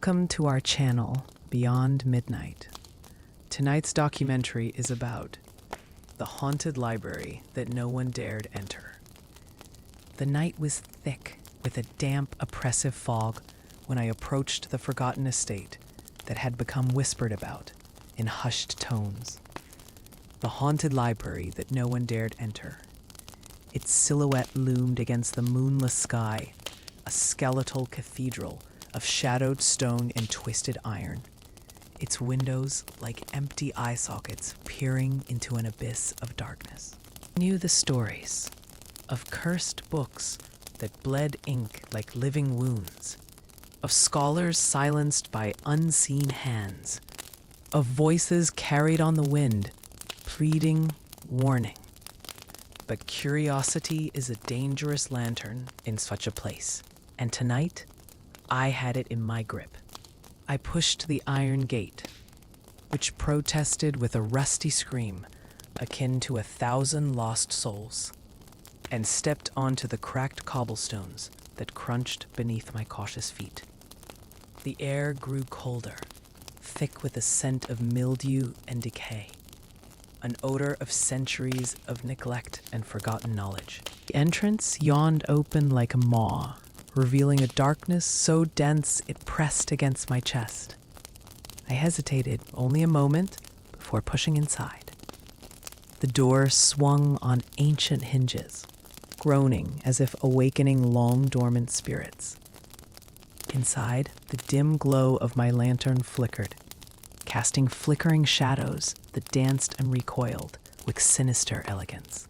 Welcome to our channel, Beyond Midnight. Tonight's documentary is about the haunted library that no one dared enter. The night was thick with a damp, oppressive fog when I approached the forgotten estate that had become whispered about in hushed tones. The haunted library that no one dared enter. Its silhouette loomed against the moonless sky, a skeletal cathedral of shadowed stone and twisted iron, its windows like empty eye sockets peering into an abyss of darkness. I knew the stories of cursed books that bled ink like living wounds, of scholars silenced by unseen hands, of voices carried on the wind, pleading warning. But curiosity is a dangerous lantern in such a place, and tonight, I had it in my grip. I pushed the iron gate, which protested with a rusty scream akin to 1,000 lost souls, and stepped onto the cracked cobblestones that crunched beneath my cautious feet. The air grew colder, thick with a scent of mildew and decay, an odor of centuries of neglect and forgotten knowledge. The entrance yawned open like a maw, revealing a darkness so dense it pressed against my chest. I hesitated only a moment before pushing inside. The door swung on ancient hinges, groaning as if awakening long-dormant spirits. Inside, the dim glow of my lantern flickered, casting flickering shadows that danced and recoiled with sinister elegance.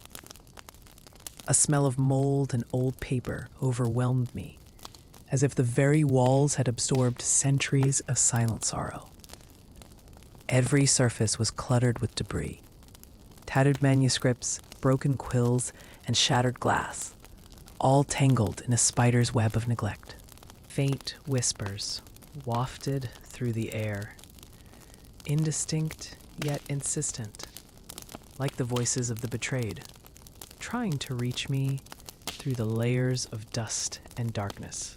A smell of mold and old paper overwhelmed me, as if the very walls had absorbed centuries of silent sorrow. Every surface was cluttered with debris, tattered manuscripts, broken quills, and shattered glass, all tangled in a spider's web of neglect. Faint whispers wafted through the air, indistinct yet insistent, like the voices of the betrayed, trying to reach me through the layers of dust and darkness.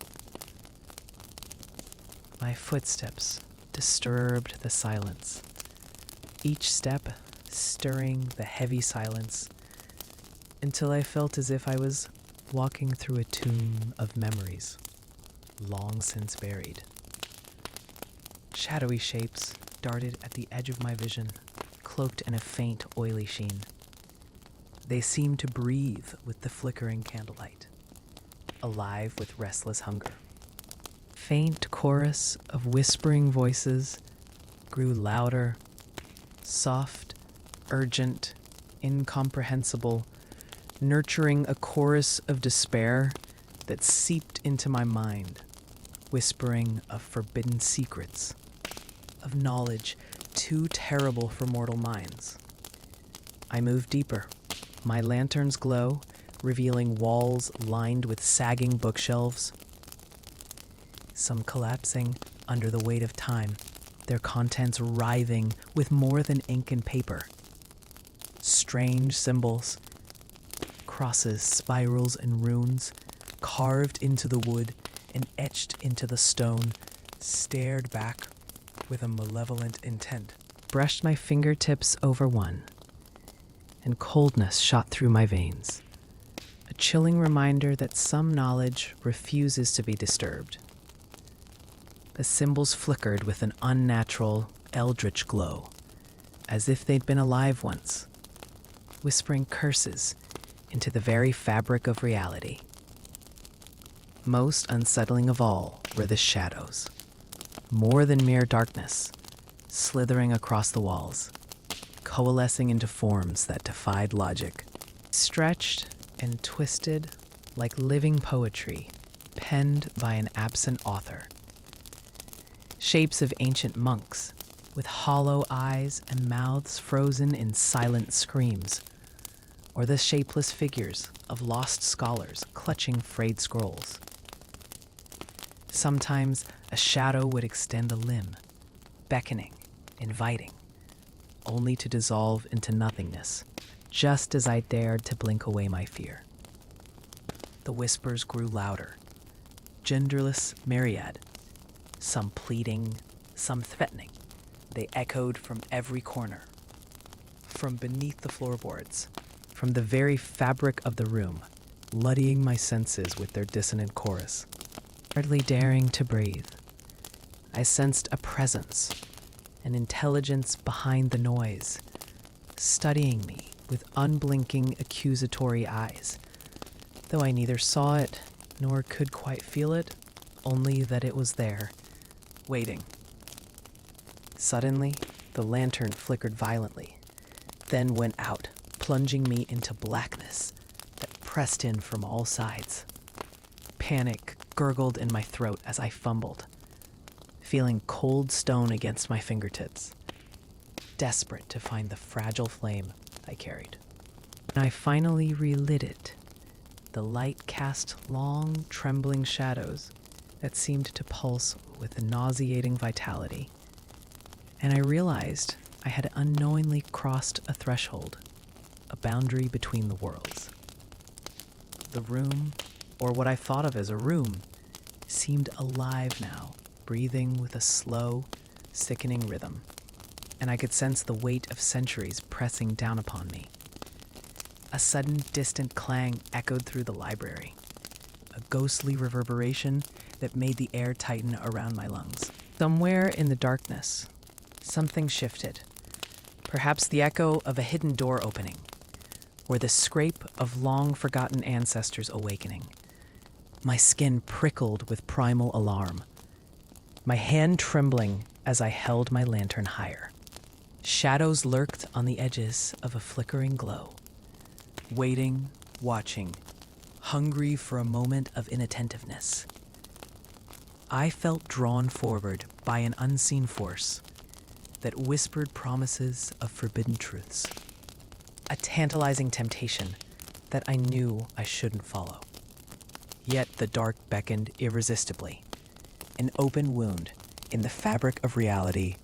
My footsteps disturbed the silence, each step stirring the heavy silence, until I felt as if I was walking through a tomb of memories, long since buried. Shadowy shapes darted at the edge of my vision, cloaked in a faint, oily sheen. They seemed to breathe with the flickering candlelight, alive with restless hunger. Faint chorus of whispering voices grew louder, soft, urgent, incomprehensible, nurturing a chorus of despair that seeped into my mind, whispering of forbidden secrets, of knowledge too terrible for mortal minds. I moved deeper, my lantern's glow revealing walls lined with sagging bookshelves, some collapsing under the weight of time, their contents writhing with more than ink and paper. Strange symbols, crosses, spirals, and runes, carved into the wood and etched into the stone, stared back with a malevolent intent. Brushed my fingertips over one, and coldness shot through my veins, a chilling reminder that some knowledge refuses to be disturbed. The symbols flickered with an unnatural, eldritch glow, as if they'd been alive once, whispering curses into the very fabric of reality. Most unsettling of all were the shadows, more than mere darkness, slithering across the walls, coalescing into forms that defied logic, stretched and twisted like living poetry penned by an absent author. Shapes of ancient monks, with hollow eyes and mouths frozen in silent screams, or the shapeless figures of lost scholars clutching frayed scrolls. Sometimes a shadow would extend a limb, beckoning, inviting, only to dissolve into nothingness, just as I dared to blink away my fear. The whispers grew louder, genderless myriad, some pleading, some threatening. They echoed from every corner, from beneath the floorboards, from the very fabric of the room, muddying my senses with their dissonant chorus. Hardly daring to breathe, I sensed a presence, an intelligence behind the noise, studying me with unblinking, accusatory eyes, though I neither saw it nor could quite feel it, only that it was there, waiting. Suddenly, the lantern flickered violently, then went out, plunging me into blackness that pressed in from all sides. Panic gurgled in my throat as I fumbled, feeling cold stone against my fingertips, desperate to find the fragile flame I carried. When I finally relit it, the light cast long, trembling shadows that seemed to pulse with a nauseating vitality, and I realized I had unknowingly crossed a threshold, a boundary between the worlds. The room, or what I thought of as a room, seemed alive now, breathing with a slow, sickening rhythm, and I could sense the weight of centuries pressing down upon me. A sudden, distant clang echoed through the library, a ghostly reverberation that made the air tighten around my lungs. Somewhere in the darkness, something shifted, perhaps the echo of a hidden door opening, or the scrape of long-forgotten ancestors awakening. My skin prickled with primal alarm, my hand trembling as I held my lantern higher. Shadows lurked on the edges of a flickering glow, waiting, watching, hungry for a moment of inattentiveness. I felt drawn forward by an unseen force that whispered promises of forbidden truths, a tantalizing temptation that I knew I shouldn't follow. Yet the dark beckoned irresistibly, an open wound in the fabric of reality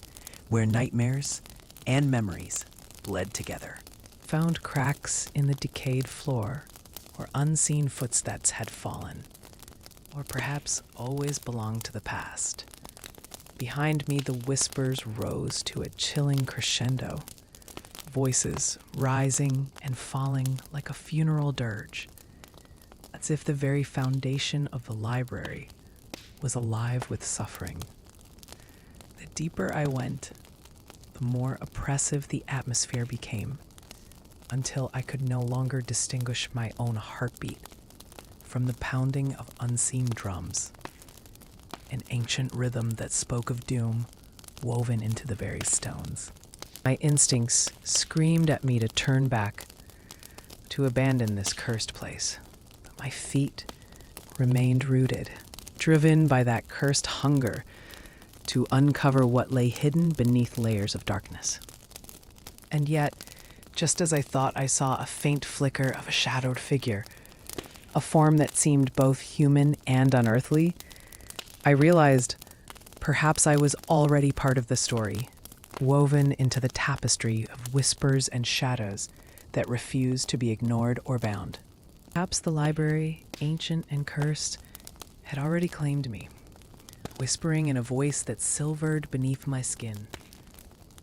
where nightmares and memories bled together. Found cracks in the decayed floor where unseen footsteps had fallen, or perhaps always belonged to the past. Behind me, the whispers rose to a chilling crescendo, voices rising and falling like a funeral dirge, as if the very foundation of the library was alive with suffering. The deeper I went, the more oppressive the atmosphere became, until I could no longer distinguish my own heartbeat from the pounding of unseen drums, an ancient rhythm that spoke of doom woven into the very stones. My instincts screamed at me to turn back, to abandon this cursed place. But my feet remained rooted, driven by that cursed hunger to uncover what lay hidden beneath layers of darkness. And yet, just as I thought I saw a faint flicker of a shadowed figure, a form that seemed both human and unearthly, I realized perhaps I was already part of the story, woven into the tapestry of whispers and shadows that refused to be ignored or bound. Perhaps the library, ancient and cursed, had already claimed me, whispering in a voice that silvered beneath my skin,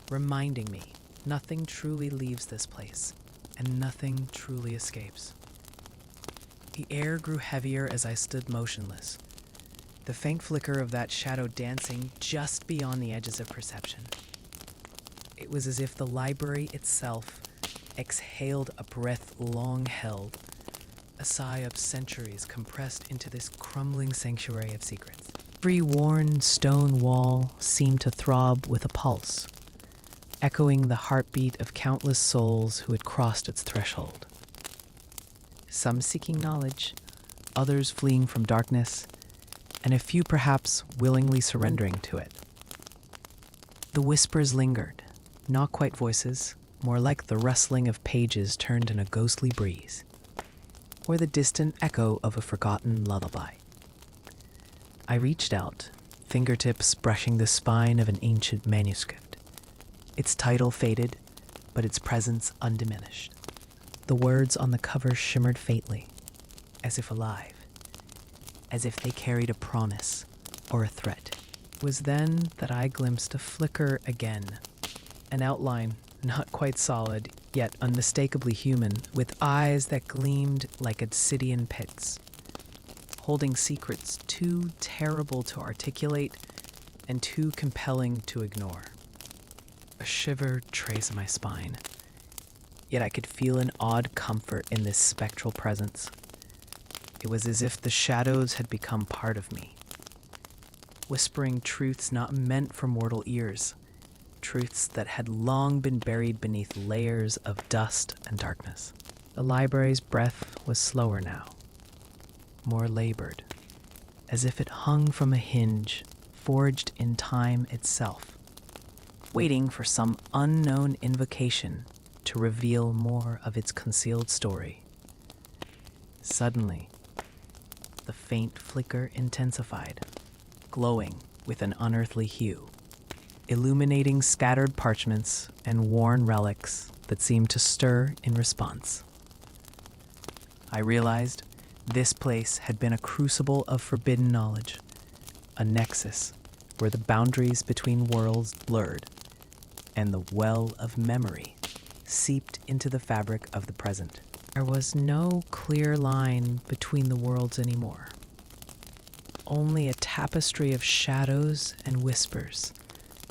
reminding me nothing truly leaves this place, and nothing truly escapes. The air grew heavier as I stood motionless, the faint flicker of that shadow dancing just beyond the edges of perception. It was as if the library itself exhaled a breath long held, a sigh of centuries compressed into this crumbling sanctuary of secrets. Every worn stone wall seemed to throb with a pulse, echoing the heartbeat of countless souls who had crossed its threshold. Some seeking knowledge, others fleeing from darkness, and a few perhaps willingly surrendering to it. The whispers lingered, not quite voices, more like the rustling of pages turned in a ghostly breeze, or the distant echo of a forgotten lullaby. I reached out, fingertips brushing the spine of an ancient manuscript. Its title faded, but its presence undiminished. The words on the cover shimmered faintly, as if alive, as if they carried a promise or a threat. It was then that I glimpsed a flicker again, an outline not quite solid, yet unmistakably human, with eyes that gleamed like obsidian pits, holding secrets too terrible to articulate and too compelling to ignore. A shiver traced my spine, yet I could feel an odd comfort in this spectral presence. It was as if the shadows had become part of me, whispering truths not meant for mortal ears, truths that had long been buried beneath layers of dust and darkness. The library's breath was slower now, more labored, as if it hung from a hinge forged in time itself, waiting for some unknown invocation to reveal more of its concealed story. Suddenly, the faint flicker intensified, glowing with an unearthly hue, illuminating scattered parchments and worn relics that seemed to stir in response. I realized this place had been a crucible of forbidden knowledge, a nexus where the boundaries between worlds blurred, and the well of memory seeped into the fabric of the present. There was no clear line between the worlds anymore, only a tapestry of shadows and whispers,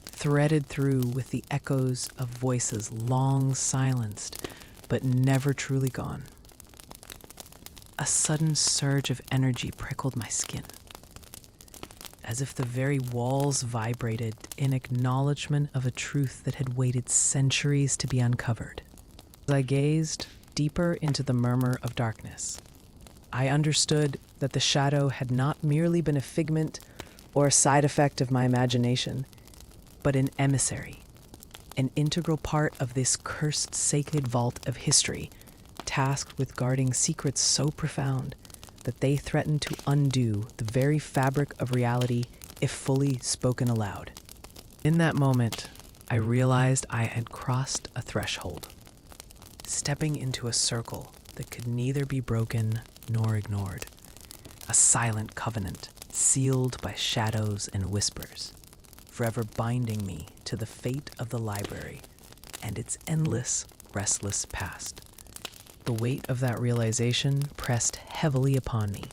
threaded through with the echoes of voices long silenced but never truly gone. A sudden surge of energy prickled my skin, as if the very walls vibrated in acknowledgement of a truth that had waited centuries to be uncovered. As I gazed deeper into the murmur of darkness, I understood that the shadow had not merely been a figment or a side effect of my imagination, but an emissary, an integral part of this cursed sacred vault of history, tasked with guarding secrets so profound that they threatened to undo the very fabric of reality if fully spoken aloud. In that moment, I realized I had crossed a threshold, stepping into a circle that could neither be broken nor ignored, a silent covenant sealed by shadows and whispers, forever binding me to the fate of the library and its endless, restless past. The weight of that realization pressed heavily upon me,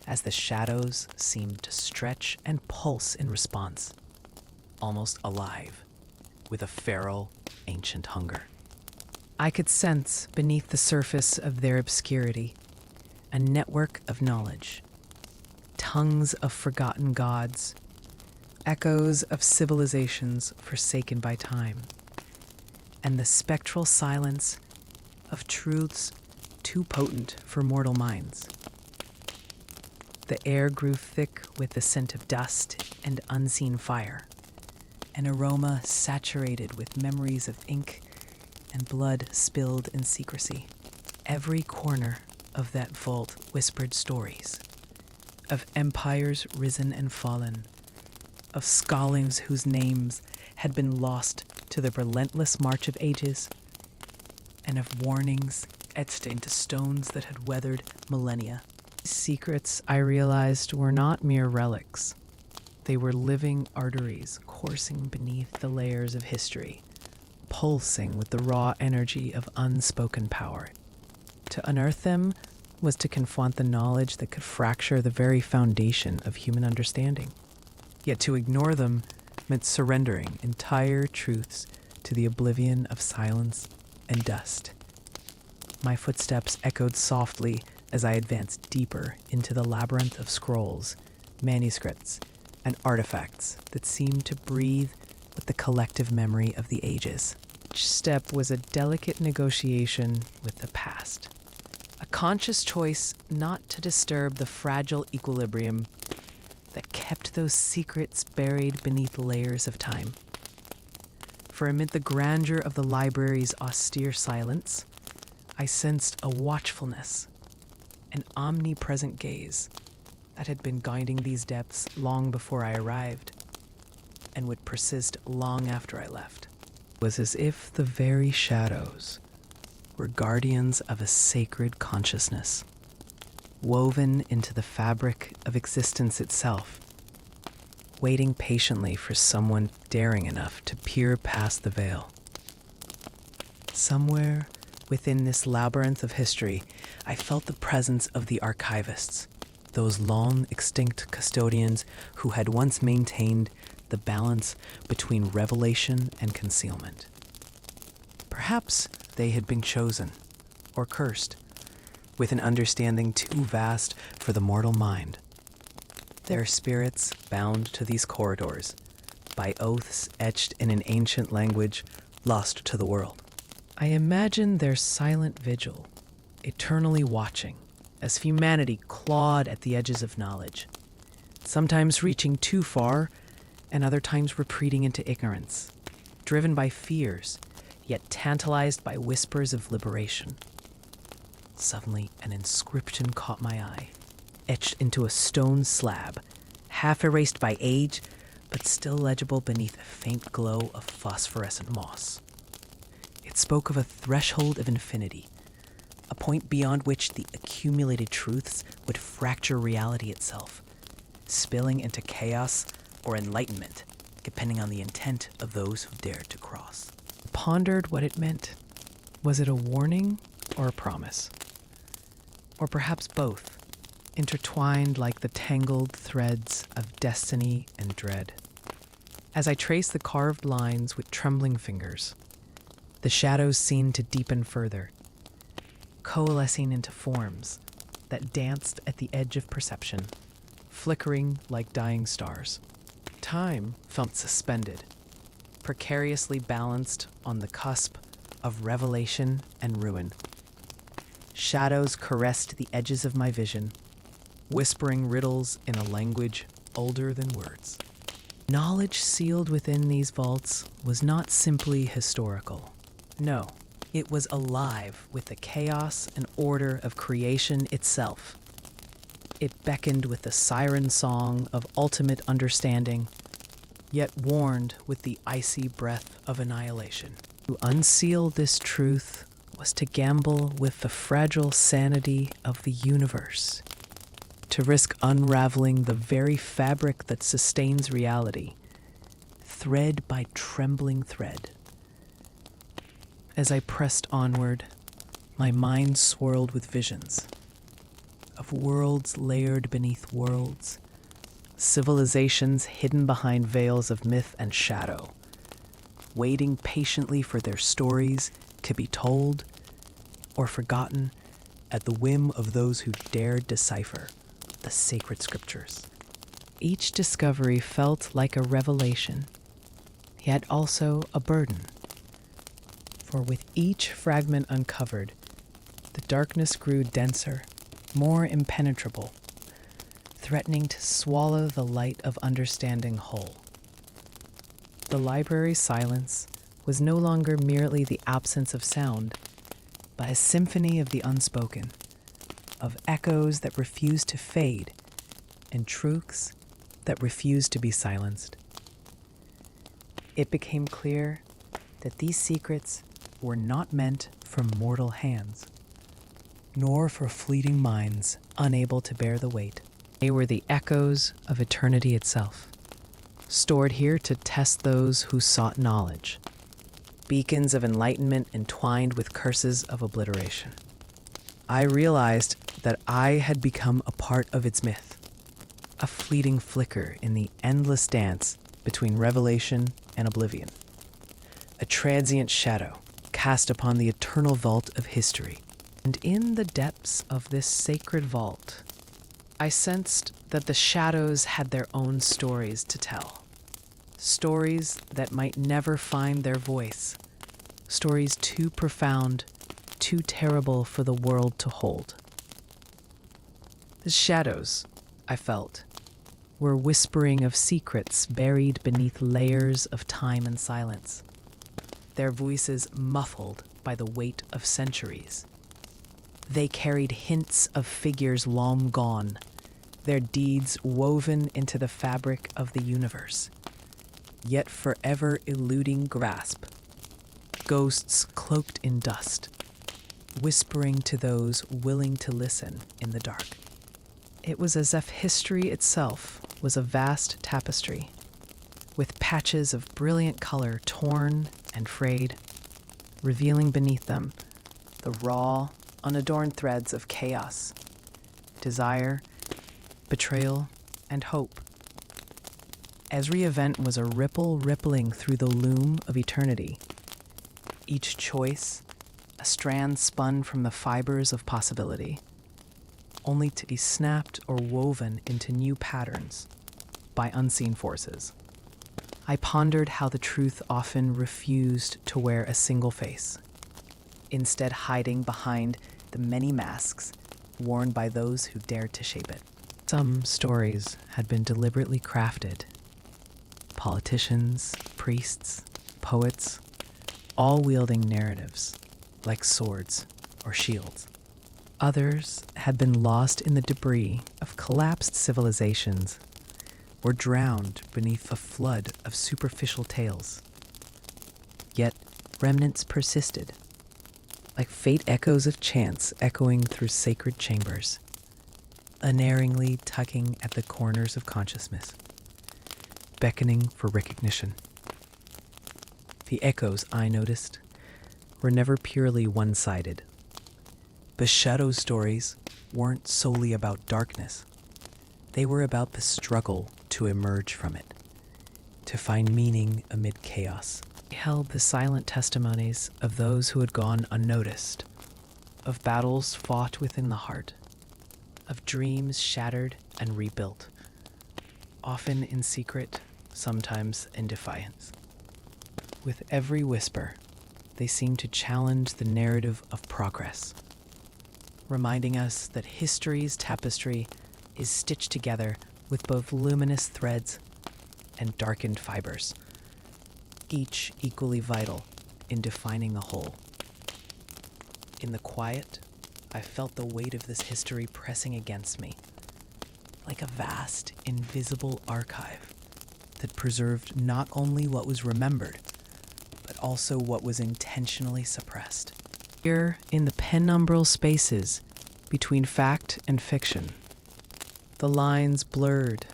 as the shadows seemed to stretch and pulse in response, almost alive, with a feral, ancient hunger. I could sense beneath the surface of their obscurity a network of knowledge, tongues of forgotten gods, echoes of civilizations forsaken by time, and the spectral silence of truths too potent for mortal minds. The air grew thick with the scent of dust and unseen fire, an aroma saturated with memories of ink and blood spilled in secrecy. Every corner of that vault whispered stories of empires risen and fallen, of scholars whose names had been lost to the relentless march of ages, and of warnings etched into stones that had weathered millennia. These secrets, I realized, were not mere relics. They were living arteries coursing beneath the layers of history, pulsing with the raw energy of unspoken power. To unearth them was to confront the knowledge that could fracture the very foundation of human understanding. Yet to ignore them meant surrendering entire truths to the oblivion of silence and dust. My footsteps echoed softly as I advanced deeper into the labyrinth of scrolls, manuscripts, and artifacts that seemed to breathe with the collective memory of the ages. Each step was a delicate negotiation with the past, a conscious choice not to disturb the fragile equilibrium that kept those secrets buried beneath layers of time. For amid the grandeur of the library's austere silence, I sensed a watchfulness, an omnipresent gaze that had been guiding these depths long before I arrived and would persist long after I left. It was as if the very shadows were guardians of a sacred consciousness, woven into the fabric of existence itself, waiting patiently for someone daring enough to peer past the veil. Somewhere within this labyrinth of history, I felt the presence of the archivists, those long extinct custodians who had once maintained the balance between revelation and concealment. Perhaps they had been chosen, or cursed, with an understanding too vast for the mortal mind. Their spirits bound to these corridors, by oaths etched in an ancient language lost to the world. I imagine their silent vigil, eternally watching, as humanity clawed at the edges of knowledge, sometimes reaching too far, and other times retreating into ignorance, driven by fears, yet tantalized by whispers of liberation. Suddenly, an inscription caught my eye, etched into a stone slab, half erased by age, but still legible beneath a faint glow of phosphorescent moss. It spoke of a threshold of infinity, a point beyond which the accumulated truths would fracture reality itself, spilling into chaos or enlightenment, depending on the intent of those who dared to cross. I pondered what it meant. Was it a warning or a promise? Or perhaps both, intertwined like the tangled threads of destiny and dread. As I traced the carved lines with trembling fingers, the shadows seemed to deepen further, coalescing into forms that danced at the edge of perception, flickering like dying stars. Time felt suspended, precariously balanced on the cusp of revelation and ruin. Shadows caressed the edges of my vision, whispering riddles in a language older than words. Knowledge sealed within these vaults was not simply historical. No, it was alive with the chaos and order of creation itself. It beckoned with the siren song of ultimate understanding, yet warned with the icy breath of annihilation. To unseal this truth was to gamble with the fragile sanity of the universe, to risk unraveling the very fabric that sustains reality, thread by trembling thread. As I pressed onward, my mind swirled with visions of worlds layered beneath worlds, civilizations hidden behind veils of myth and shadow, waiting patiently for their stories to be told or forgotten at the whim of those who dared decipher the sacred scriptures. Each discovery felt like a revelation, yet also a burden. For with each fragment uncovered, the darkness grew denser, more impenetrable, threatening to swallow the light of understanding whole. The library's silence was no longer merely the absence of sound, but a symphony of the unspoken, of echoes that refused to fade, and truths that refused to be silenced. It became clear that these secrets were not meant for mortal hands, nor for fleeting minds unable to bear the weight. They were the echoes of eternity itself, stored here to test those who sought knowledge, beacons of enlightenment entwined with curses of obliteration. I realized that I had become a part of its myth, a fleeting flicker in the endless dance between revelation and oblivion, a transient shadow cast upon the eternal vault of history. And in the depths of this sacred vault, I sensed that the shadows had their own stories to tell. Stories that might never find their voice. Stories too profound, too terrible for the world to hold. The shadows, I felt, were whispering of secrets buried beneath layers of time and silence, their voices muffled by the weight of centuries. They carried hints of figures long gone, their deeds woven into the fabric of the universe, yet forever eluding grasp. Ghosts cloaked in dust, whispering to those willing to listen in the dark. It was as if history itself was a vast tapestry, with patches of brilliant color torn and frayed, revealing beneath them the raw, unadorned threads of chaos, desire, betrayal, and hope. Every event was a ripple rippling through the loom of eternity. Each choice, a strand spun from the fibers of possibility, only to be snapped or woven into new patterns by unseen forces. I pondered how the truth often refused to wear a single face, instead hiding behind the many masks worn by those who dared to shape it. Some stories had been deliberately crafted. Politicians, priests, poets, all wielding narratives like swords or shields. Others had been lost in the debris of collapsed civilizations or drowned beneath a flood of superficial tales. Yet remnants persisted, like faint echoes of chants echoing through sacred chambers, unerringly tugging at the corners of consciousness, beckoning for recognition. The echoes, I noticed, were never purely one-sided. The shadow stories weren't solely about darkness. They were about the struggle to emerge from it, to find meaning amid chaos. They held the silent testimonies of those who had gone unnoticed, of battles fought within the heart, of dreams shattered and rebuilt, often in secret, sometimes in defiance. With every whisper, they seemed to challenge the narrative of progress, reminding us that history's tapestry is stitched together with both luminous threads and darkened fibers, each equally vital in defining the whole. In the quiet, I felt the weight of this history pressing against me, like a vast, invisible archive that preserved not only what was remembered, but also what was intentionally suppressed. Here, in the penumbral spaces between fact and fiction, the lines blurred,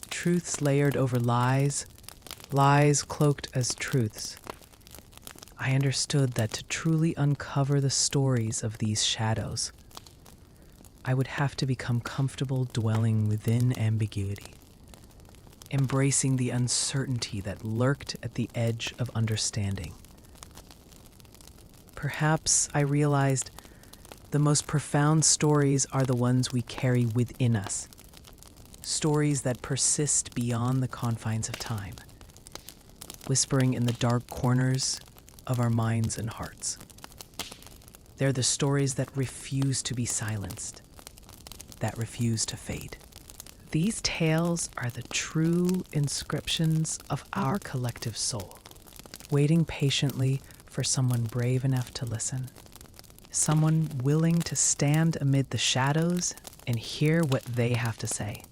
truths layered over lies, lies cloaked as truths. I understood that to truly uncover the stories of these shadows, I would have to become comfortable dwelling within ambiguity, embracing the uncertainty that lurked at the edge of understanding. Perhaps I realized the most profound stories are the ones we carry within us, stories that persist beyond the confines of time, whispering in the dark corners of our minds and hearts. They're the stories that refuse to be silenced, that refuse to fade. These tales are the true inscriptions of our collective soul, waiting patiently for someone brave enough to listen, someone willing to stand amid the shadows and hear what they have to say.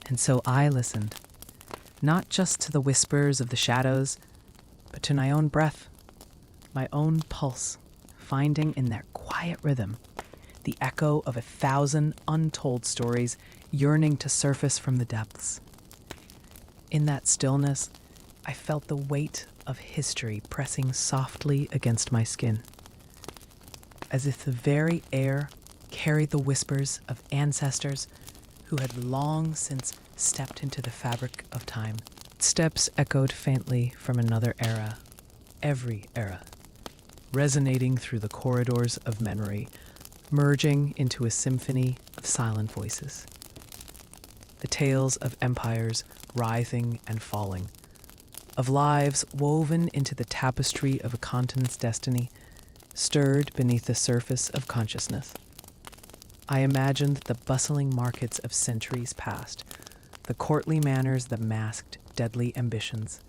And so I listened, not just to the whispers of the shadows, but to my own breath, my own pulse, finding in their quiet rhythm the echo of 1,000 untold stories yearning to surface from the depths. In that stillness, I felt the weight of history pressing softly against my skin, as if the very air carried the whispers of ancestors who had long since stepped into the fabric of time. Steps echoed faintly from another era, every era, resonating through the corridors of memory, merging into a symphony of silent voices. The tales of empires rising and falling, of lives woven into the tapestry of a continent's destiny, stirred beneath the surface of consciousness. I imagined the bustling markets of centuries past, the courtly manners that masked deadly ambitions,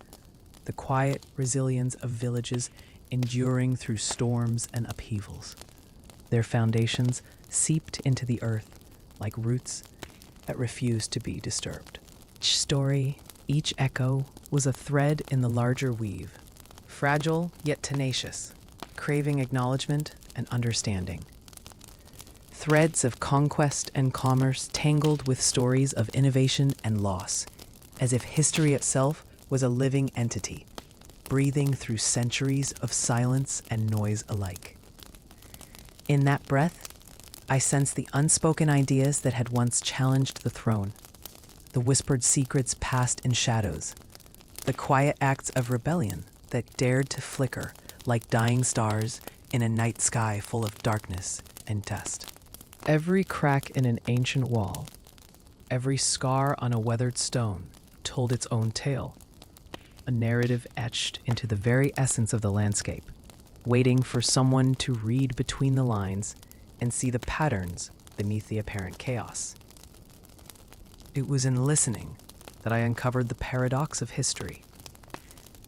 the quiet resilience of villages enduring through storms and upheavals. Their foundations seeped into the earth like roots that refused to be disturbed. Each story, each echo, was a thread in the larger weave, fragile yet tenacious, craving acknowledgement and understanding. Threads of conquest and commerce tangled with stories of innovation and loss, as if history itself was a living entity, breathing through centuries of silence and noise alike. In that breath, I sensed the unspoken ideas that had once challenged the throne, the whispered secrets passed in shadows, the quiet acts of rebellion that dared to flicker like dying stars in a night sky full of darkness and dust. Every crack in an ancient wall, every scar on a weathered stone told its own tale, a narrative etched into the very essence of the landscape, waiting for someone to read between the lines and see the patterns beneath the apparent chaos. It was in listening that I uncovered the paradox of history,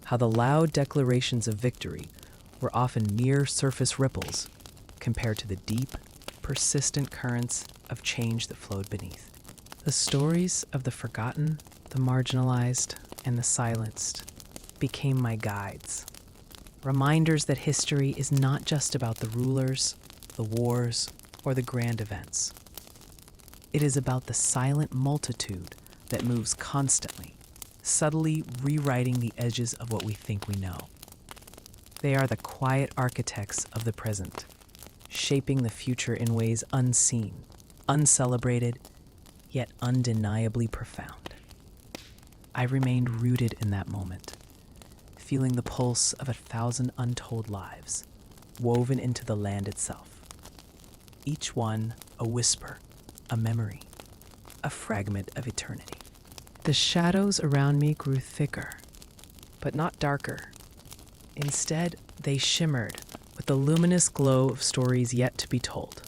how the loud declarations of victory were often mere surface ripples compared to the deep, persistent currents of change that flowed beneath. The stories of the forgotten, the marginalized, and the silenced became my guides, reminders that history is not just about the rulers, the wars, or the grand events. It is about the silent multitude that moves constantly, subtly rewriting the edges of what we think we know. They are the quiet architects of the present, shaping the future in ways unseen, uncelebrated, yet undeniably profound. I remained rooted in that moment, feeling the pulse of 1,000 untold lives, woven into the land itself. Each one a whisper, a memory, a fragment of eternity. The shadows around me grew thicker, but not darker. Instead, they shimmered with the luminous glow of stories yet to be told.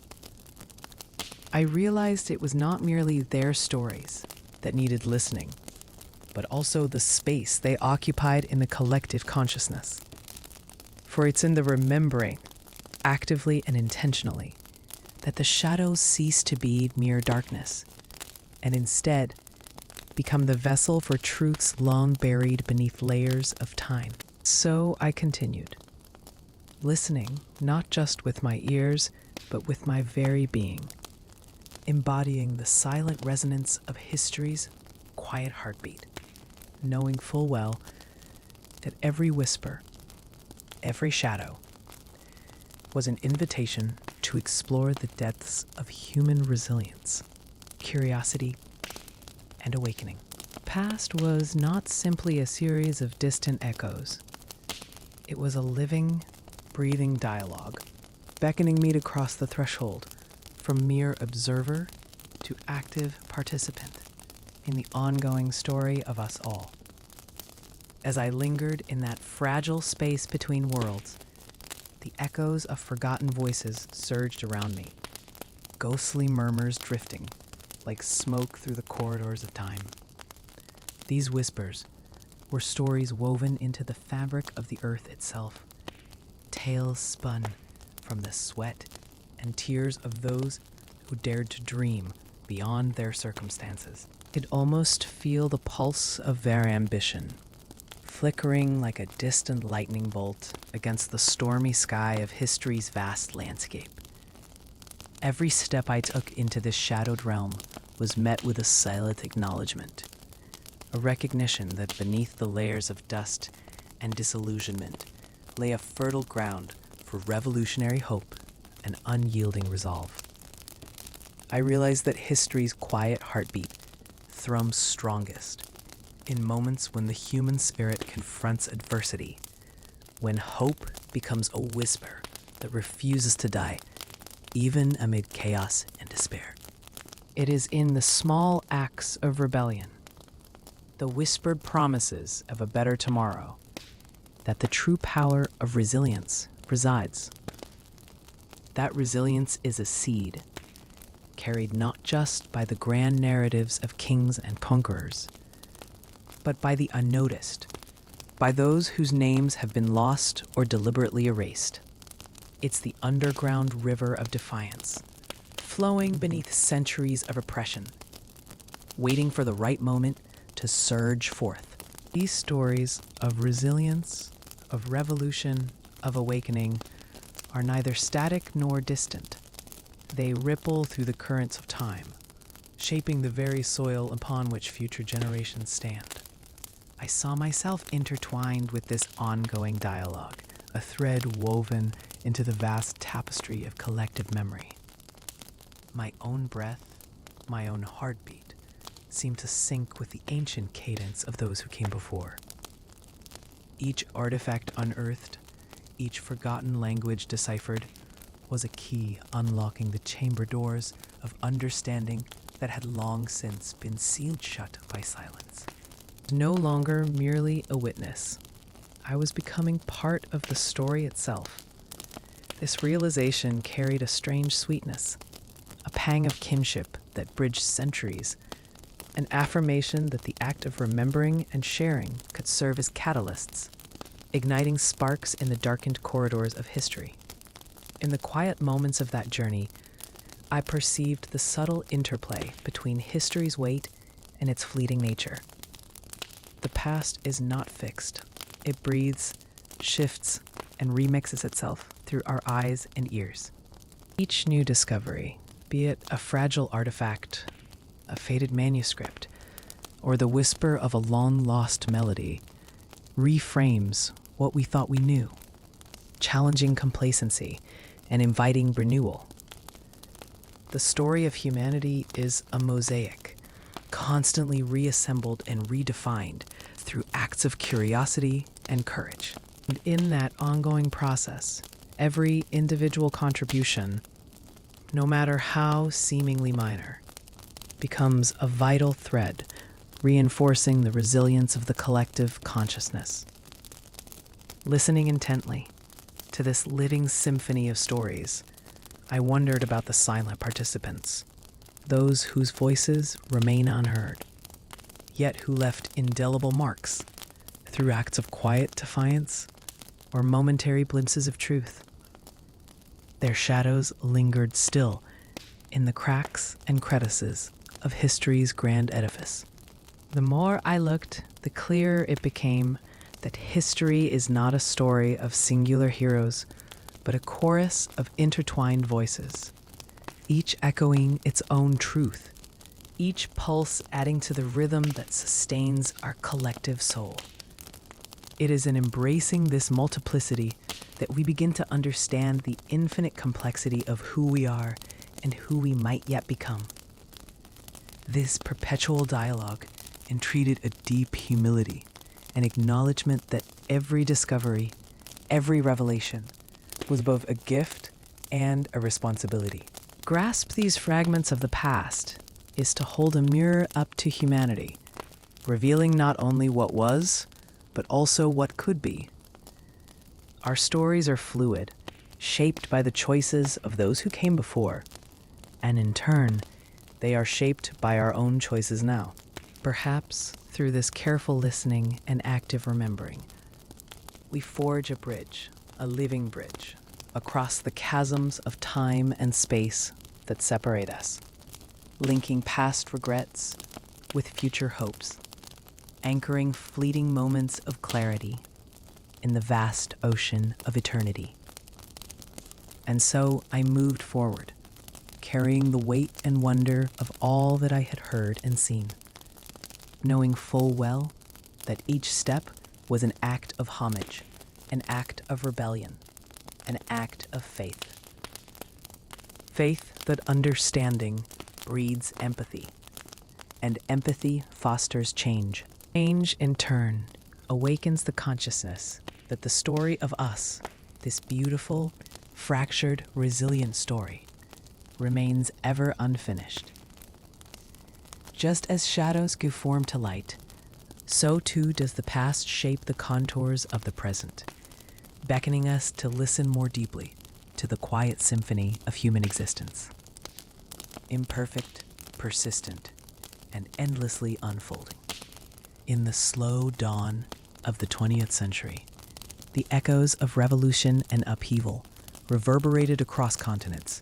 I realized it was not merely their stories that needed listening, but also the space they occupied in the collective consciousness. For it's in the remembering, actively and intentionally, that the shadows cease to be mere darkness, and instead become the vessel for truths long buried beneath layers of time. So I continued, listening not just with my ears, but with my very being, embodying the silent resonance of history's quiet heartbeat, knowing full well that every whisper, every shadow, was an invitation to explore the depths of human resilience, curiosity, and awakening. Past was not simply a series of distant echoes. It was a living, breathing dialogue, beckoning me to cross the threshold from mere observer to active participant in the ongoing story of us all. As I lingered in that fragile space between worlds, the echoes of forgotten voices surged around me, ghostly murmurs drifting like smoke through the corridors of time. These whispers were stories woven into the fabric of the earth itself, tales spun from the sweat and tears of those who dared to dream beyond their circumstances. I'd almost feel the pulse of their ambition, flickering like a distant lightning bolt against the stormy sky of history's vast landscape. Every step I took into this shadowed realm was met with a silent acknowledgement, a recognition that beneath the layers of dust and disillusionment lay a fertile ground for revolutionary hope and unyielding resolve. I realized that history's quiet heartbeat thrums strongest in moments when the human spirit confronts adversity, when hope becomes a whisper that refuses to die, even amid chaos and despair. It is in the small acts of rebellion, the whispered promises of a better tomorrow, that the true power of resilience resides. That resilience is a seed, carried not just by the grand narratives of kings and conquerors, but by the unnoticed, by those whose names have been lost or deliberately erased. It's the underground river of defiance, flowing beneath centuries of oppression, waiting for the right moment to surge forth. These stories of resilience, of revolution, of awakening are neither static nor distant. They ripple through the currents of time, shaping the very soil upon which future generations stand. I saw myself intertwined with this ongoing dialogue, a thread woven into the vast tapestry of collective memory. My own breath, my own heartbeat, seemed to sync with the ancient cadence of those who came before. Each artifact unearthed, each forgotten language deciphered, was a key unlocking the chamber doors of understanding that had long since been sealed shut by silence. No longer merely a witness, I was becoming part of the story itself. This realization carried a strange sweetness, a pang of kinship that bridged centuries, an affirmation that the act of remembering and sharing could serve as catalysts, igniting sparks in the darkened corridors of history. In the quiet moments of that journey, I perceived the subtle interplay between history's weight and its fleeting nature. The past is not fixed. It breathes, shifts, and remixes itself through our eyes and ears. Each new discovery, be it a fragile artifact, a faded manuscript, or the whisper of a long-lost melody, reframes what we thought we knew, challenging complacency and inviting renewal. The story of humanity is a mosaic, constantly reassembled and redefined through acts of curiosity and courage. And in that ongoing process, every individual contribution, no matter how seemingly minor, becomes a vital thread, reinforcing the resilience of the collective consciousness. Listening intently to this living symphony of stories, I wondered about the silent participants, those whose voices remain unheard, yet who left indelible marks through acts of quiet defiance or momentary glimpses of truth. Their shadows lingered still in the cracks and crevices of history's grand edifice. The more I looked, the clearer it became that history is not a story of singular heroes, but a chorus of intertwined voices, each echoing its own truth, each pulse adding to the rhythm that sustains our collective soul. It is in embracing this multiplicity that we begin to understand the infinite complexity of who we are and who we might yet become. This perpetual dialogue entreated a deep humility, an acknowledgement that every discovery, every revelation, was both a gift and a responsibility. Grasp these fragments of the past is to hold a mirror up to humanity, revealing not only what was, but also what could be. Our stories are fluid, shaped by the choices of those who came before, and in turn, they are shaped by our own choices now. Perhaps through this careful listening and active remembering, we forge a bridge, a living bridge, across the chasms of time and space that separate us, linking past regrets with future hopes, anchoring fleeting moments of clarity in the vast ocean of eternity. And so I moved forward, carrying the weight and wonder of all that I had heard and seen, knowing full well that each step was an act of homage, an act of rebellion, an act of faith. Faith that understanding breeds empathy, and empathy fosters change. Change, in turn, awakens the consciousness that the story of us, this beautiful, fractured, resilient story, remains ever unfinished. Just as shadows give form to light, so too does the past shape the contours of the present, beckoning us to listen more deeply to the quiet symphony of human existence. Imperfect, persistent, and endlessly unfolding. In the slow dawn of the 20th century, the echoes of revolution and upheaval reverberated across continents,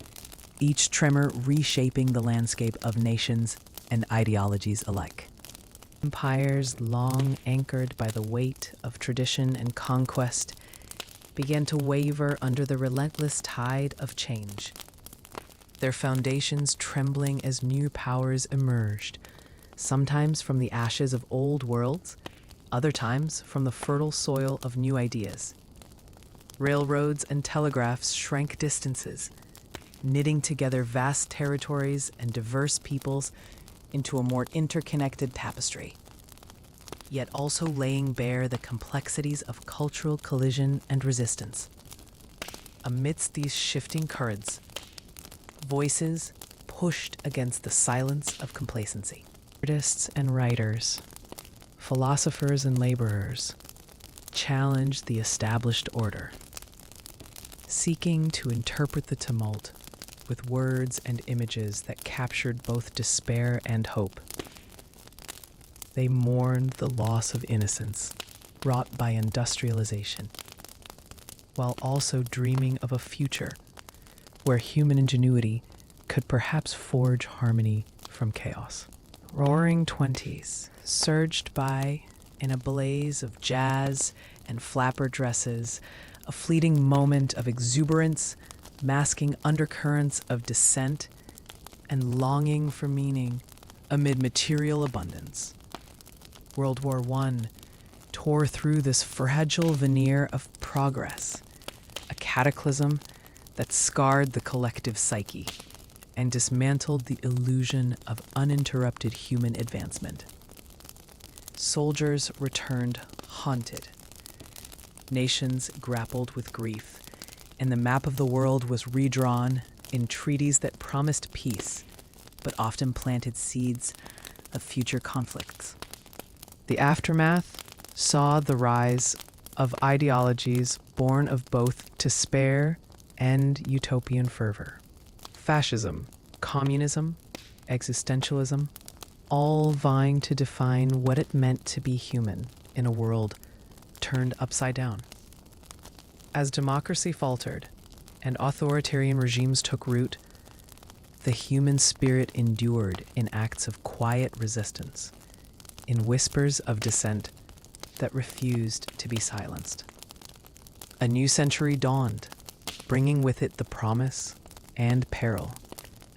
each tremor reshaping the landscape of nations and ideologies alike. Empires long anchored by the weight of tradition and conquest began to waver under the relentless tide of change, their foundations trembling as new powers emerged, sometimes from the ashes of old worlds, other times from the fertile soil of new ideas. Railroads and telegraphs shrank distances, knitting together vast territories and diverse peoples into a more interconnected tapestry, yet also laying bare the complexities of cultural collision and resistance. Amidst these shifting currents, voices pushed against the silence of complacency. Artists and writers, philosophers and laborers challenged the established order, seeking to interpret the tumult with words and images that captured both despair and hope. They mourned the loss of innocence brought by industrialization, while also dreaming of a future where human ingenuity could perhaps forge harmony from chaos. Roaring 20s surged by in a blaze of jazz and flapper dresses, a fleeting moment of exuberance masking undercurrents of dissent and longing for meaning amid material abundance. World War I tore through this fragile veneer of progress, a cataclysm that scarred the collective psyche and dismantled the illusion of uninterrupted human advancement. Soldiers returned haunted. Nations grappled with grief, and the map of the world was redrawn in treaties that promised peace, but often planted seeds of future conflicts. The aftermath saw the rise of ideologies born of both despair and utopian fervor. Fascism, communism, existentialism, all vying to define what it meant to be human in a world turned upside down. As democracy faltered and authoritarian regimes took root, the human spirit endured in acts of quiet resistance, in whispers of dissent that refused to be silenced. A new century dawned, bringing with it the promise and peril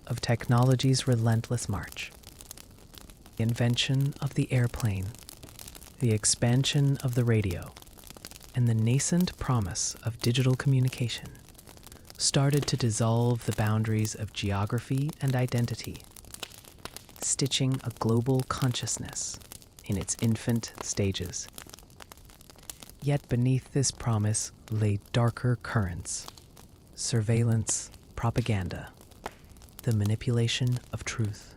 of technology's relentless march. The invention of the airplane, the expansion of the radio, and the nascent promise of digital communication started to dissolve the boundaries of geography and identity, stitching a global consciousness in its infant stages. Yet beneath this promise lay darker currents: surveillance, propaganda, the manipulation of truth,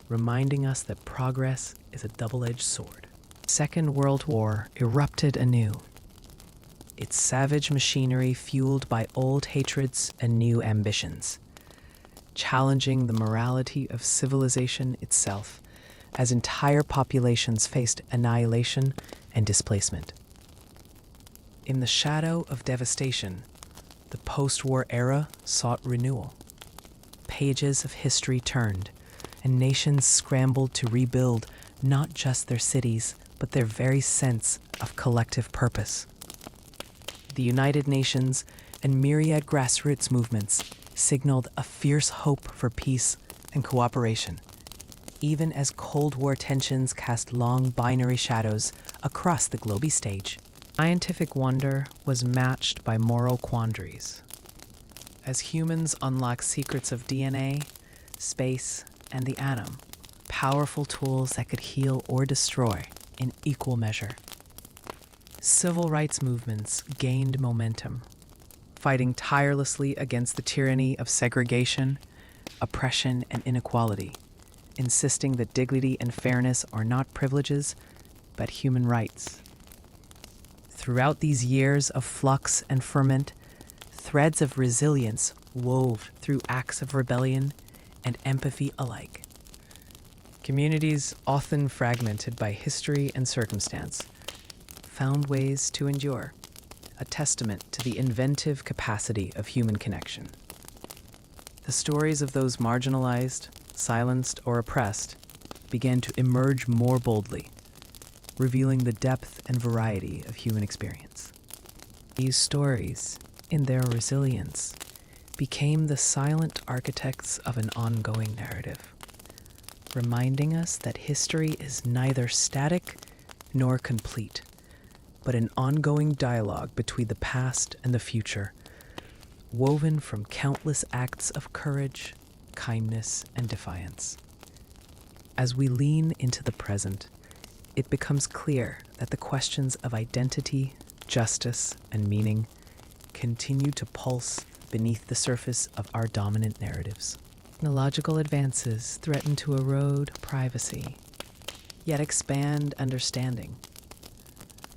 reminding us that progress is a double-edged sword. Second World War erupted anew, its savage machinery fueled by old hatreds and new ambitions, challenging the morality of civilization itself as entire populations faced annihilation and displacement. In the shadow of devastation, the post-war era sought renewal. Pages of history turned, and nations scrambled to rebuild not just their cities, but their very sense of collective purpose. The United Nations and myriad grassroots movements signaled a fierce hope for peace and cooperation, even as Cold War tensions cast long binary shadows across the global stage. Scientific wonder was matched by moral quandaries. As humans unlock secrets of DNA, space, and the atom, powerful tools that could heal or destroy in equal measure. Civil rights movements gained momentum, fighting tirelessly against the tyranny of segregation, oppression, and inequality, insisting that dignity and fairness are not privileges, but human rights. Throughout these years of flux and ferment, threads of resilience wove through acts of rebellion and empathy alike. Communities, often fragmented by history and circumstance, found ways to endure, a testament to the inventive capacity of human connection. The stories of those marginalized, silenced, or oppressed began to emerge more boldly, revealing the depth and variety of human experience. These stories, in their resilience, became the silent architects of an ongoing narrative, reminding us that history is neither static nor complete, but an ongoing dialogue between the past and the future, woven from countless acts of courage, kindness, and defiance. As we lean into the present, it becomes clear that the questions of identity, justice, and meaning continue to pulse beneath the surface of our dominant narratives. Technological advances threaten to erode privacy, yet expand understanding.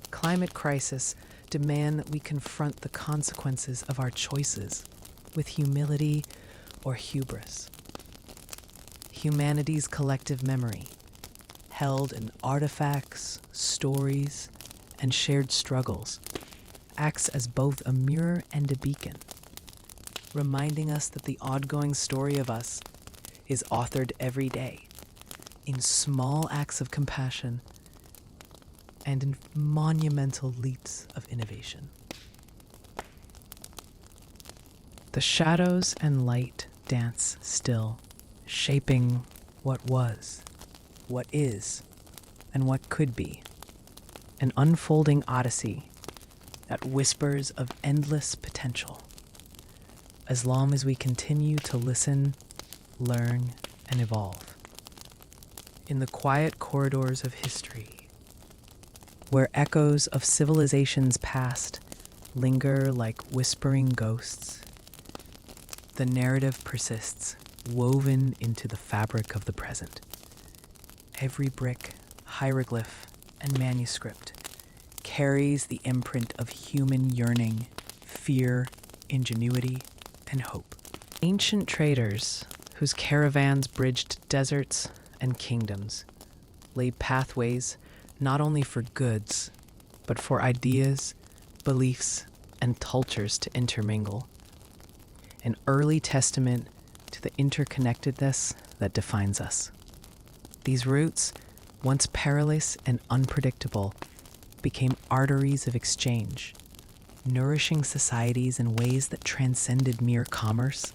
Climate crisis demand that we confront the consequences of our choices with humility or hubris. Humanity's collective memory, held in artifacts, stories, and shared struggles, acts as both a mirror and a beacon, reminding us that the ongoing story of us is authored every day in small acts of compassion and in monumental leaps of innovation. The shadows and light dance still, shaping what was, what is, and what could be. An unfolding odyssey that whispers of endless potential. As long as we continue to listen, learn, and evolve. In the quiet corridors of history, where echoes of civilizations past linger like whispering ghosts, the narrative persists, woven into the fabric of the present. Every brick, hieroglyph, and manuscript carries the imprint of human yearning, fear, ingenuity, and hope. Ancient traders, whose caravans bridged deserts and kingdoms, laid pathways not only for goods, but for ideas, beliefs, and cultures to intermingle. An early testament to the interconnectedness that defines us. These routes, once perilous and unpredictable, became arteries of exchange, nourishing societies in ways that transcended mere commerce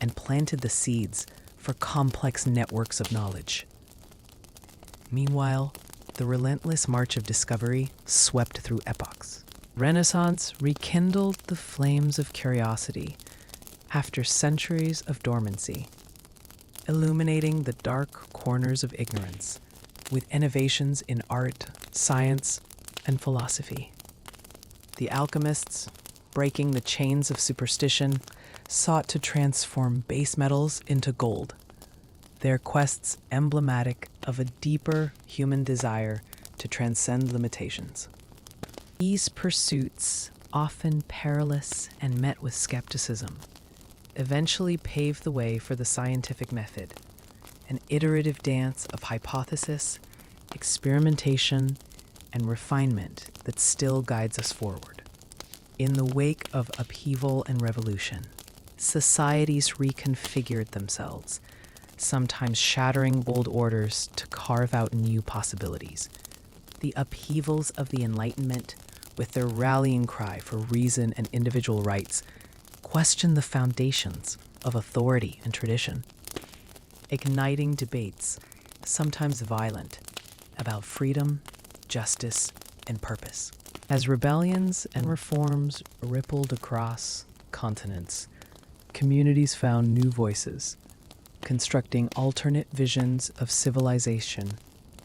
and planted the seeds for complex networks of knowledge. Meanwhile, the relentless march of discovery swept through epochs. Renaissance rekindled the flames of curiosity after centuries of dormancy, illuminating the dark corners of ignorance with innovations in art, science, and philosophy. The alchemists, breaking the chains of superstition, sought to transform base metals into gold, their quests emblematic of a deeper human desire to transcend limitations. These pursuits, often perilous and met with skepticism, eventually paved the way for the scientific method, an iterative dance of hypothesis, experimentation, and refinement that still guides us forward. In the wake of upheaval and revolution, societies reconfigured themselves, sometimes shattering old orders to carve out new possibilities. The upheavals of the Enlightenment, with their rallying cry for reason and individual rights, questioned the foundations of authority and tradition, igniting debates, sometimes violent, about freedom, justice, and purpose. As rebellions and reforms rippled across continents, communities found new voices, constructing alternate visions of civilization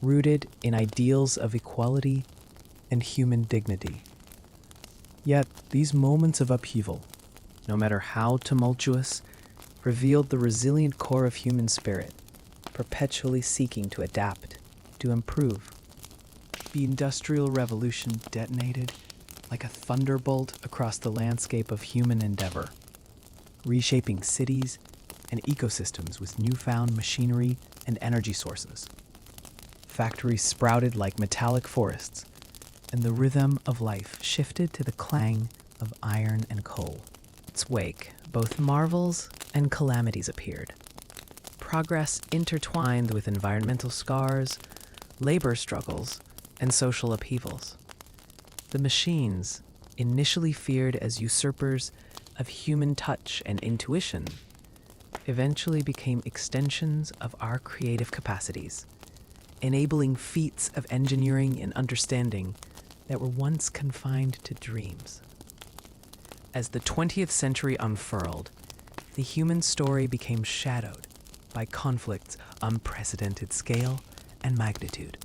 rooted in ideals of equality and human dignity. Yet, these moments of upheaval, no matter how tumultuous, revealed the resilient core of human spirit, perpetually seeking to adapt, to improve. The Industrial Revolution detonated like a thunderbolt across the landscape of human endeavor, reshaping cities and ecosystems with newfound machinery and energy sources. Factories sprouted like metallic forests, and the rhythm of life shifted to the clang of iron and coal. In its wake, both marvels and calamities appeared. Progress intertwined with environmental scars, labor struggles, and social upheavals. The machines, initially feared as usurpers of human touch and intuition, eventually became extensions of our creative capacities, enabling feats of engineering and understanding that were once confined to dreams. As the 20th century unfurled, the human story became shadowed by conflicts unprecedented scale and magnitude.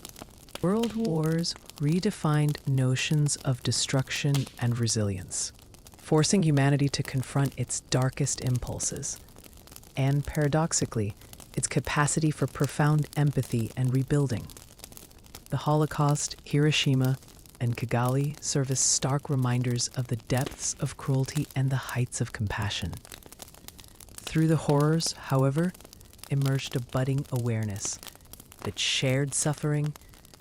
World wars redefined notions of destruction and resilience, forcing humanity to confront its darkest impulses, and paradoxically, its capacity for profound empathy and rebuilding. The Holocaust, Hiroshima, and Kigali serve as stark reminders of the depths of cruelty and the heights of compassion. Through the horrors, however, emerged a budding awareness that shared suffering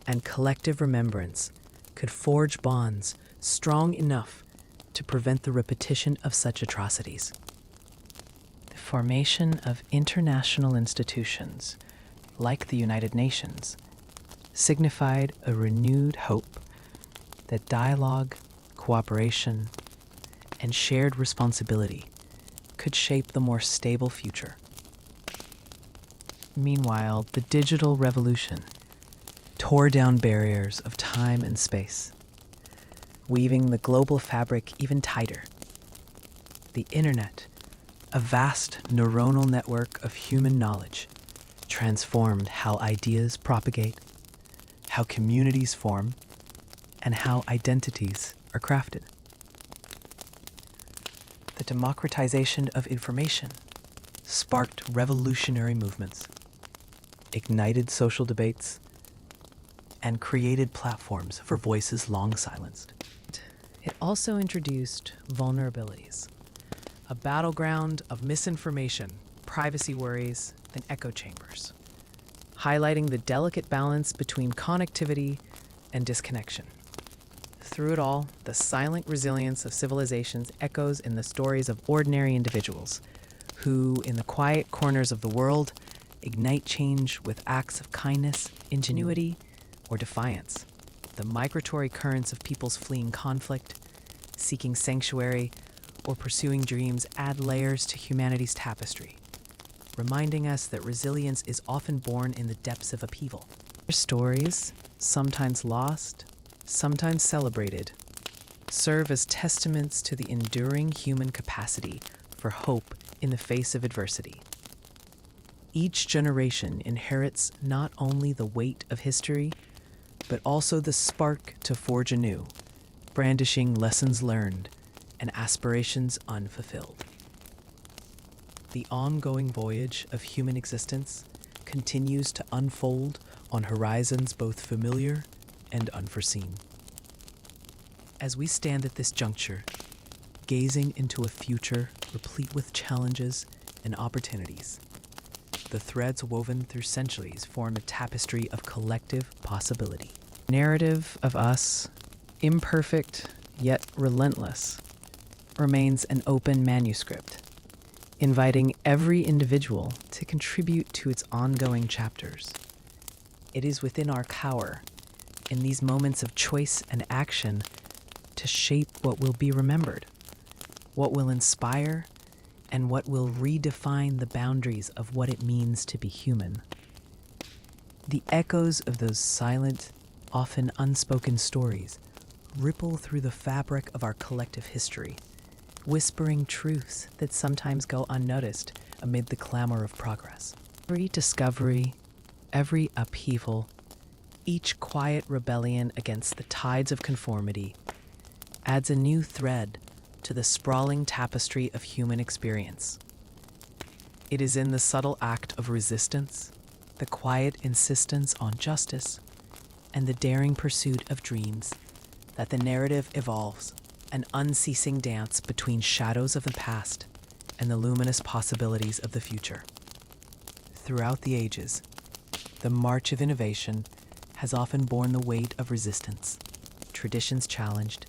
and collective remembrance could forge bonds strong enough to prevent the repetition of such atrocities. The formation of international institutions, like the United Nations, signified a renewed hope that dialogue, cooperation, and shared responsibility could shape the more stable future. Meanwhile, the digital revolution tore down barriers of time and space, weaving the global fabric even tighter. The internet, a vast neuronal network of human knowledge, transformed how ideas propagate, how communities form, and how identities are crafted. The democratization of information sparked revolutionary movements, ignited social debates, and created platforms for voices long silenced. It also introduced vulnerabilities, a battleground of misinformation, privacy worries, and echo chambers, highlighting the delicate balance between connectivity and disconnection. Through it all, the silent resilience of civilizations echoes in the stories of ordinary individuals who, in the quiet corners of the world, ignite change with acts of kindness, ingenuity, or defiance. The migratory currents of peoples fleeing conflict, seeking sanctuary, or pursuing dreams add layers to humanity's tapestry, reminding us that resilience is often born in the depths of upheaval. Their stories, sometimes lost, sometimes celebrated, serve as testaments to the enduring human capacity for hope in the face of adversity. Each generation inherits not only the weight of history, but also the spark to forge anew, brandishing lessons learned and aspirations unfulfilled. The ongoing voyage of human existence continues to unfold on horizons both familiar and unforeseen. As we stand at this juncture, gazing into a future replete with challenges and opportunities, the threads woven through centuries form a tapestry of collective possibility. Narrative of us, imperfect yet relentless, remains an open manuscript, inviting every individual to contribute to its ongoing chapters. It is within our power, in these moments of choice and action, to shape what will be remembered, what will inspire, and what will redefine the boundaries of what it means to be human. The echoes of those silent, often unspoken stories ripple through the fabric of our collective history, whispering truths that sometimes go unnoticed amid the clamor of progress. Every discovery, every upheaval, each quiet rebellion against the tides of conformity adds a new thread to the sprawling tapestry of human experience. It is in the subtle act of resistance, the quiet insistence on justice, and the daring pursuit of dreams that the narrative evolves, an unceasing dance between shadows of the past and the luminous possibilities of the future. Throughout the ages, the march of innovation has often borne the weight of resistance, traditions challenged,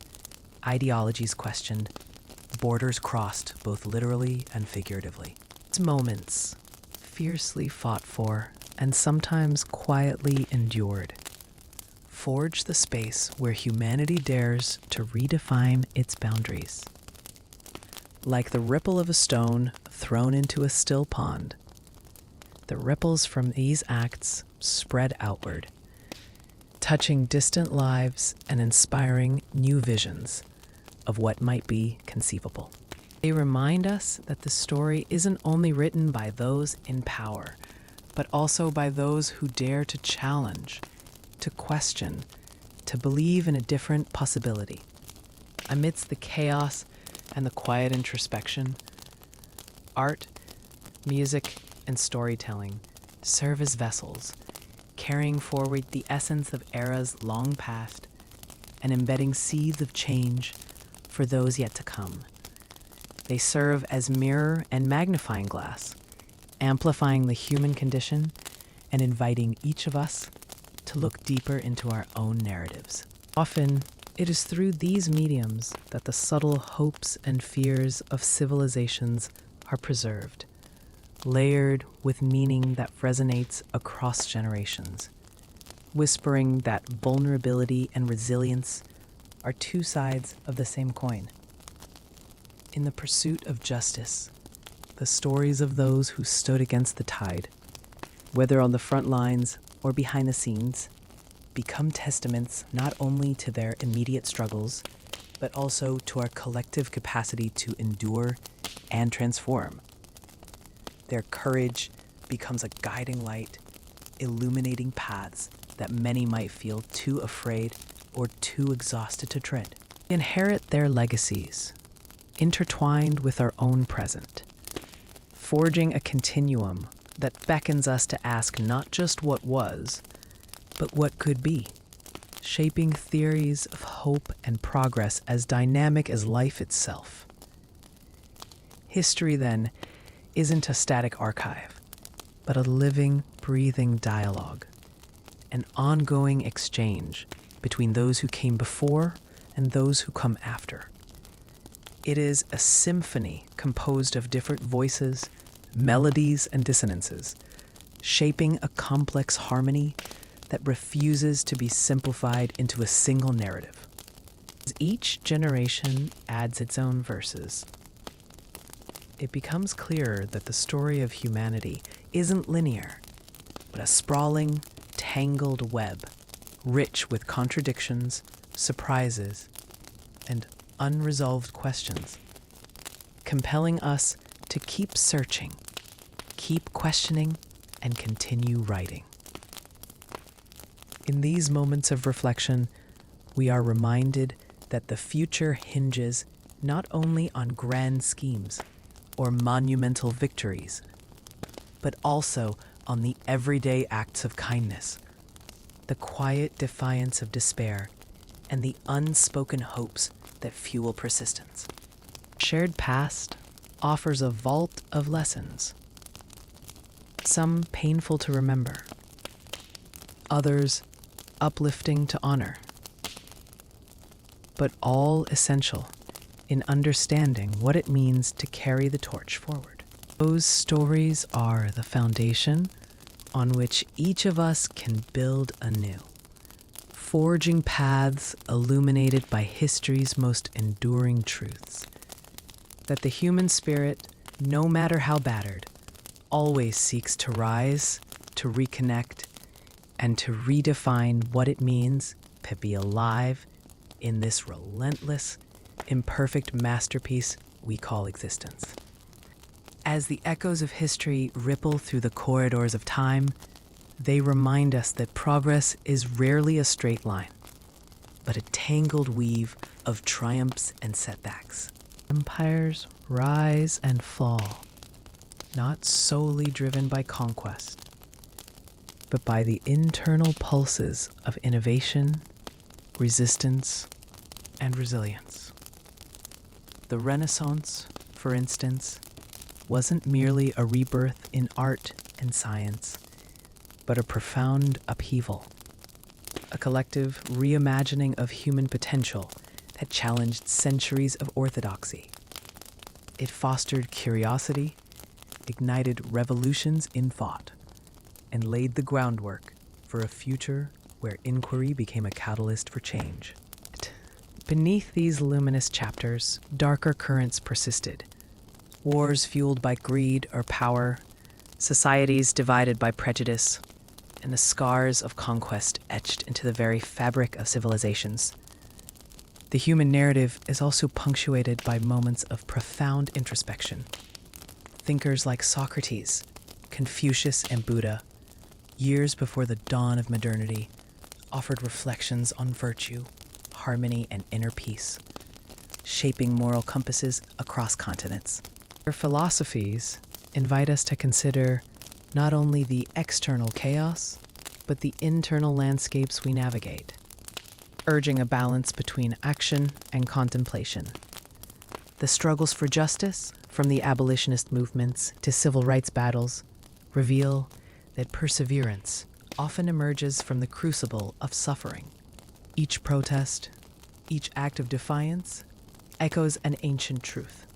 ideologies questioned, borders crossed both literally and figuratively. These moments, fiercely fought for and sometimes quietly endured, forge the space where humanity dares to redefine its boundaries. Like the ripple of a stone thrown into a still pond, the ripples from these acts spread outward, touching distant lives and inspiring new visions of what might be conceivable. They remind us that the story isn't only written by those in power, but also by those who dare to challenge, to question, to believe in a different possibility. Amidst the chaos and the quiet introspection, art, music, and storytelling serve as vessels, carrying forward the essence of eras long past and embedding seeds of change for those yet to come. They serve as mirror and magnifying glass, amplifying the human condition and inviting each of us to look deeper into our own narratives. Often, it is through these mediums that the subtle hopes and fears of civilizations are preserved, layered with meaning that resonates across generations, whispering that vulnerability and resilience are two sides of the same coin. In the pursuit of justice, the stories of those who stood against the tide, whether on the front lines or behind the scenes, become testaments not only to their immediate struggles, but also to our collective capacity to endure and transform. Their courage becomes a guiding light, illuminating paths that many might feel too afraid or too exhausted to tread. We inherit their legacies, intertwined with our own present, forging a continuum that beckons us to ask not just what was, but what could be, shaping theories of hope and progress as dynamic as life itself. History, then, isn't a static archive, but a living, breathing dialogue, an ongoing exchange between those who came before and those who come after. It is a symphony composed of different voices, melodies, and dissonances, shaping a complex harmony that refuses to be simplified into a single narrative. As each generation adds its own verses, it becomes clearer that the story of humanity isn't linear, but a sprawling, tangled web, rich with contradictions, surprises, and unresolved questions, compelling us to keep searching, keep questioning, and continue writing. In these moments of reflection, we are reminded that the future hinges not only on grand schemes or monumental victories, but also on the everyday acts of kindness, the quiet defiance of despair, and the unspoken hopes that fuel persistence. Shared past offers a vault of lessons, some painful to remember, others uplifting to honor, but all essential in understanding what it means to carry the torch forward. Those stories are the foundation on which each of us can build anew, forging paths illuminated by history's most enduring truths. That the human spirit, no matter how battered, always seeks to rise, to reconnect, and to redefine what it means to be alive in this relentless, imperfect masterpiece we call existence. As the echoes of history ripple through the corridors of time, they remind us that progress is rarely a straight line, but a tangled weave of triumphs and setbacks. Empires rise and fall, not solely driven by conquest, but by the internal pulses of innovation, resistance, and resilience. The Renaissance, for instance, wasn't merely a rebirth in art and science, but a profound upheaval, a collective reimagining of human potential that challenged centuries of orthodoxy. It fostered curiosity, ignited revolutions in thought, and laid the groundwork for a future where inquiry became a catalyst for change. Beneath these luminous chapters, darker currents persisted. Wars fueled by greed or power, societies divided by prejudice, and the scars of conquest etched into the very fabric of civilizations. The human narrative is also punctuated by moments of profound introspection. Thinkers like Socrates, Confucius, and Buddha, years before the dawn of modernity, offered reflections on virtue, harmony, and inner peace, shaping moral compasses across continents. Their philosophies invite us to consider not only the external chaos, but the internal landscapes we navigate, urging a balance between action and contemplation. The struggles for justice, from the abolitionist movements to civil rights battles, reveal that perseverance often emerges from the crucible of suffering. Each protest, each act of defiance, echoes an ancient truth: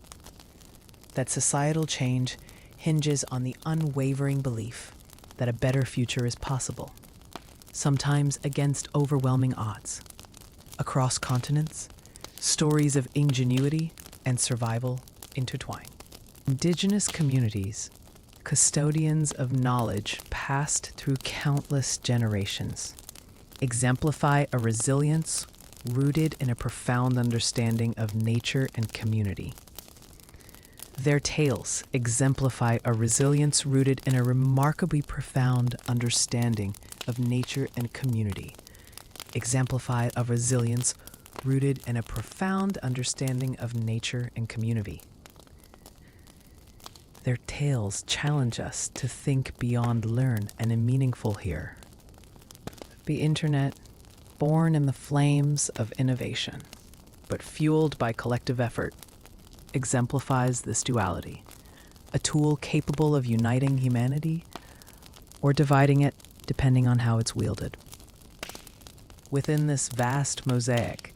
that societal change hinges on the unwavering belief that a better future is possible, sometimes against overwhelming odds. Across continents, stories of ingenuity and survival intertwine. Indigenous communities, custodians of knowledge passed through countless generations, exemplify a resilience rooted in a profound understanding of nature and community. Their tales exemplify a resilience rooted in a remarkably profound understanding of nature and community. Exemplify a resilience rooted in a profound understanding of nature and community. Their tales challenge us to think beyond learn and in meaningful here. The internet, born in the flames of innovation, but fueled by collective effort, exemplifies this duality, a tool capable of uniting humanity or dividing it depending on how it's wielded. Within this vast mosaic,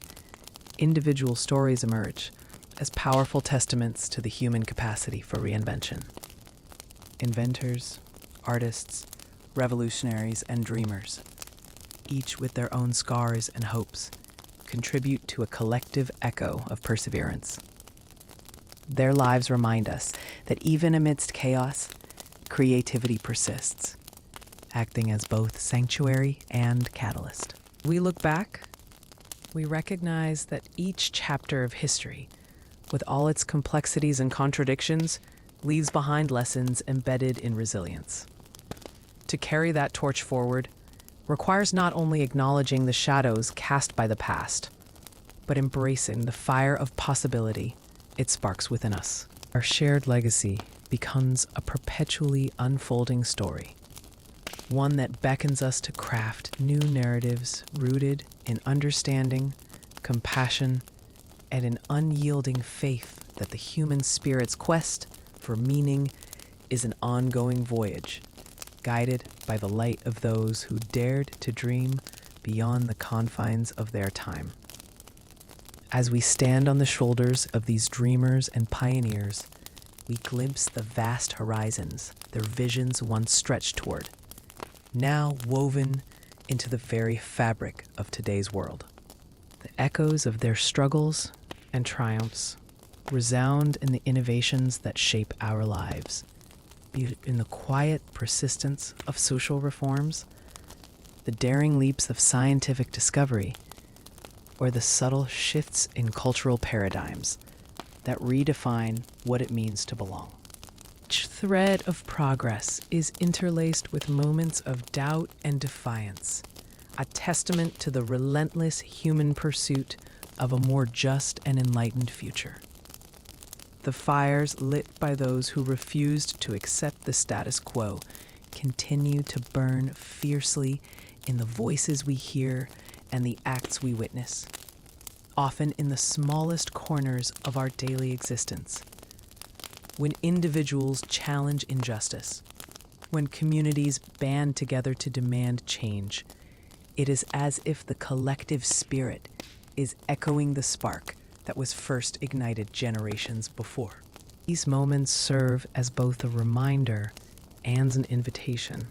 individual stories emerge as powerful testaments to the human capacity for reinvention. Inventors, artists, revolutionaries, and dreamers, each with their own scars and hopes, contribute to a collective echo of perseverance. Their lives remind us that even amidst chaos, creativity persists, acting as both sanctuary and catalyst. We look back, we recognize that each chapter of history, with all its complexities and contradictions, leaves behind lessons embedded in resilience. To carry that torch forward requires not only acknowledging the shadows cast by the past, but embracing the fire of possibility it sparks within us. Our shared legacy becomes a perpetually unfolding story, one that beckons us to craft new narratives rooted in understanding, compassion, and an unyielding faith that the human spirit's quest for meaning is an ongoing voyage, guided by the light of those who dared to dream beyond the confines of their time. As we stand on the shoulders of these dreamers and pioneers, we glimpse the vast horizons their visions once stretched toward, now woven into the very fabric of today's world. The echoes of their struggles and triumphs resound in the innovations that shape our lives, be it in the quiet persistence of social reforms, the daring leaps of scientific discovery, or the subtle shifts in cultural paradigms that redefine what it means to belong. Each thread of progress is interlaced with moments of doubt and defiance, a testament to the relentless human pursuit of a more just and enlightened future. The fires lit by those who refused to accept the status quo continue to burn fiercely in the voices we hear and the acts we witness, often in the smallest corners of our daily existence. When individuals challenge injustice, when communities band together to demand change, it is as if the collective spirit is echoing the spark that was first ignited generations before. These moments serve as both a reminder and an invitation,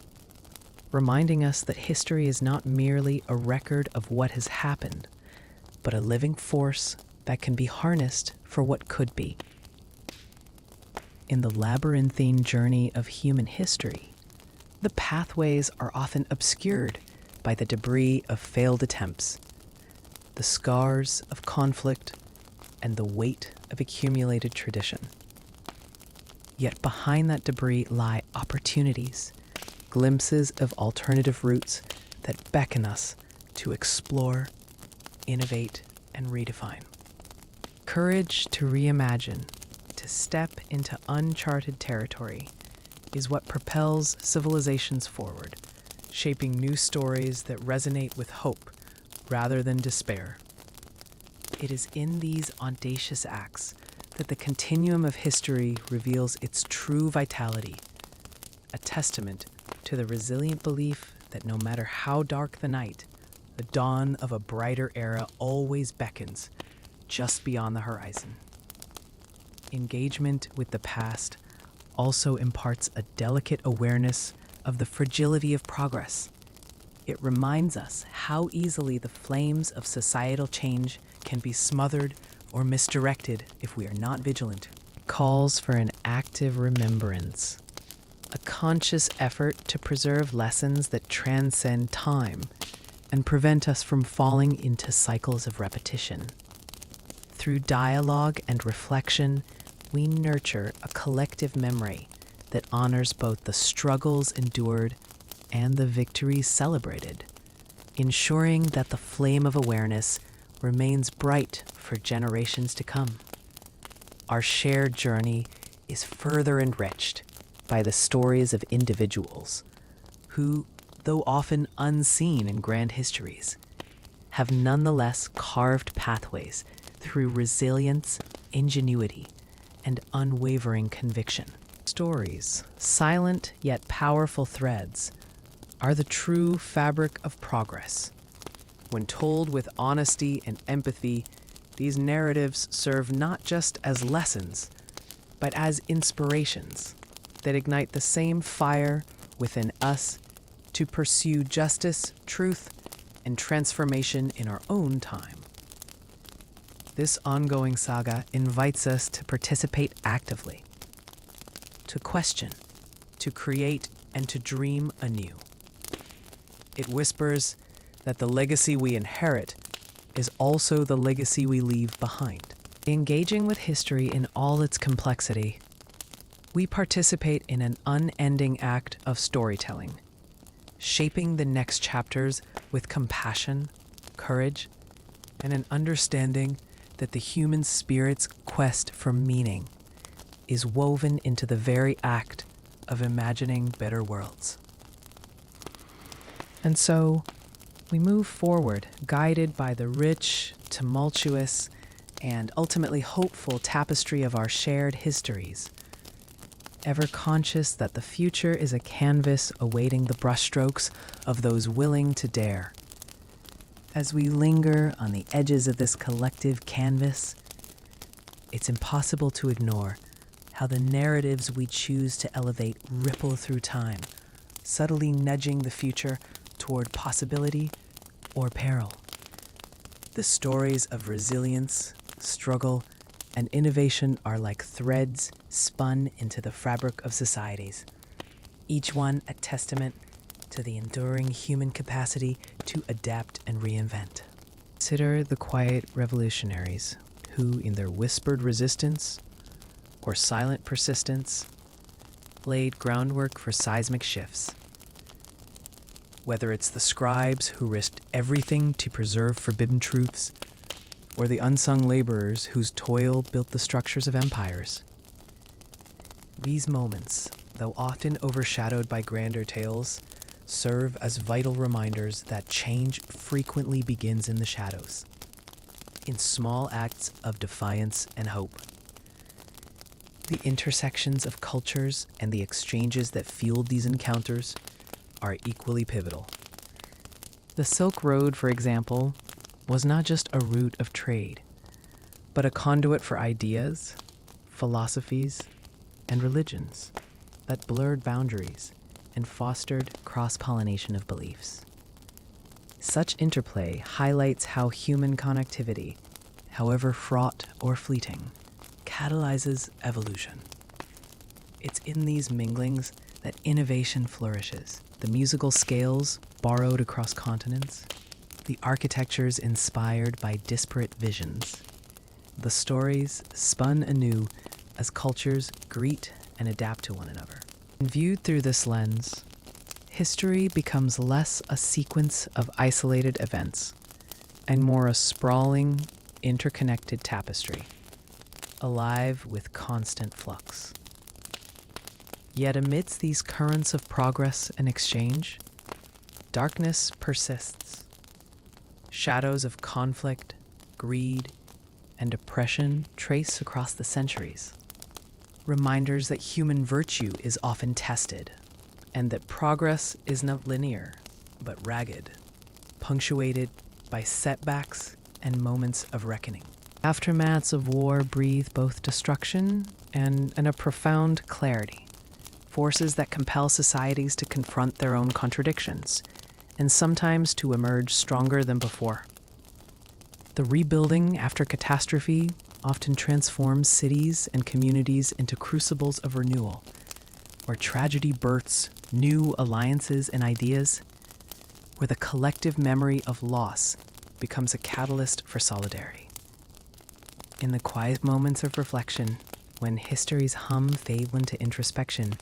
reminding us that history is not merely a record of what has happened, but a living force that can be harnessed for what could be. In the labyrinthine journey of human history, the pathways are often obscured by the debris of failed attempts, the scars of conflict, and the weight of accumulated tradition. Yet behind that debris lie opportunities, glimpses of alternative routes that beckon us to explore, innovate, and redefine. Courage to reimagine, to step into uncharted territory, is what propels civilizations forward, shaping new stories that resonate with hope rather than despair. It is in these audacious acts that the continuum of history reveals its true vitality, a testament to the resilient belief that no matter how dark the night, the dawn of a brighter era always beckons just beyond the horizon. Engagement with the past also imparts a delicate awareness of the fragility of progress. It reminds us how easily the flames of societal change can be smothered or misdirected if we are not vigilant. It calls for an active remembrance, a conscious effort to preserve lessons that transcend time and prevent us from falling into cycles of repetition. Through dialogue and reflection, we nurture a collective memory that honors both the struggles endured and the victories celebrated, ensuring that the flame of awareness remains bright for generations to come. Our shared journey is further enriched by the stories of individuals who, though often unseen in grand histories, have nonetheless carved pathways through resilience, ingenuity, and unwavering conviction. Stories, silent yet powerful threads, are the true fabric of progress. When told with honesty and empathy, these narratives serve not just as lessons, but as inspirations that ignite the same fire within us to pursue justice, truth, and transformation in our own time. This ongoing saga invites us to participate actively, to question, to create, and to dream anew. It whispers that the legacy we inherit is also the legacy we leave behind. Engaging with history in all its complexity, we participate in an unending act of storytelling, shaping the next chapters with compassion, courage, and an understanding that the human spirit's quest for meaning is woven into the very act of imagining better worlds. And so, we move forward, guided by the rich, tumultuous, and ultimately hopeful tapestry of our shared histories, ever conscious that the future is a canvas awaiting the brushstrokes of those willing to dare. As we linger on the edges of this collective canvas, it's impossible to ignore how the narratives we choose to elevate ripple through time, subtly nudging the future toward possibility or peril. The stories of resilience, struggle, and innovation are like threads spun into the fabric of societies, each one a testament to the enduring human capacity to adapt and reinvent. Consider the quiet revolutionaries who, in their whispered resistance or silent persistence, laid groundwork for seismic shifts. Whether it's the scribes who risked everything to preserve forbidden truths, or the unsung laborers whose toil built the structures of empires. These moments, though often overshadowed by grander tales, serve as vital reminders that change frequently begins in the shadows, in small acts of defiance and hope. The intersections of cultures and the exchanges that fueled these encounters are equally pivotal. The Silk Road, for example, was not just a route of trade, but a conduit for ideas, philosophies, and religions that blurred boundaries and fostered cross-pollination of beliefs. Such interplay highlights how human connectivity, however fraught or fleeting, catalyzes evolution. It's in these minglings that innovation flourishes. The musical scales borrowed across continents, the architectures inspired by disparate visions, the stories spun anew as cultures greet and adapt to one another. And viewed through this lens, history becomes less a sequence of isolated events and more a sprawling, interconnected tapestry, alive with constant flux. Yet amidst these currents of progress and exchange, darkness persists. Shadows of conflict, greed, and oppression trace across the centuries. Reminders that human virtue is often tested, and that progress is not linear, but ragged, punctuated by setbacks and moments of reckoning. Aftermaths of war breathe both destruction and a profound clarity, forces that compel societies to confront their own contradictions, and sometimes to emerge stronger than before. The rebuilding after catastrophe often transforms cities and communities into crucibles of renewal, where tragedy births new alliances and ideas, where the collective memory of loss becomes a catalyst for solidarity. In the quiet moments of reflection, when history's hum fades into introspection,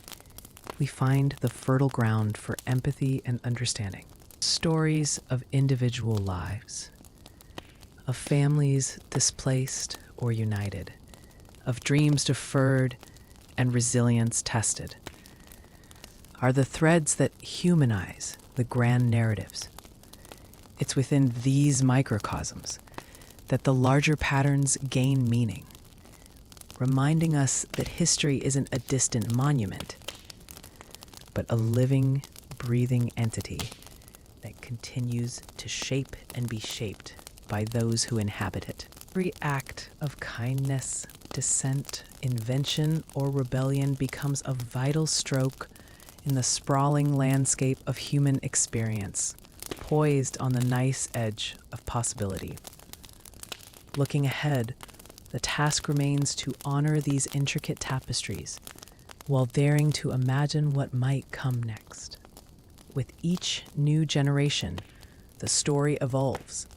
we find the fertile ground for empathy and understanding. Stories of individual lives, of families displaced or united, of dreams deferred and resilience tested, are the threads that humanize the grand narratives. It's within these microcosms that the larger patterns gain meaning, reminding us that history isn't a distant monument, but a living, breathing entity that continues to shape and be shaped by those who inhabit it. Every act of kindness, dissent, invention, or rebellion becomes a vital stroke in the sprawling landscape of human experience, poised on the nice edge of possibility. Looking ahead, the task remains to honor these intricate tapestries while daring to imagine what might come next. With each new generation, the story evolves,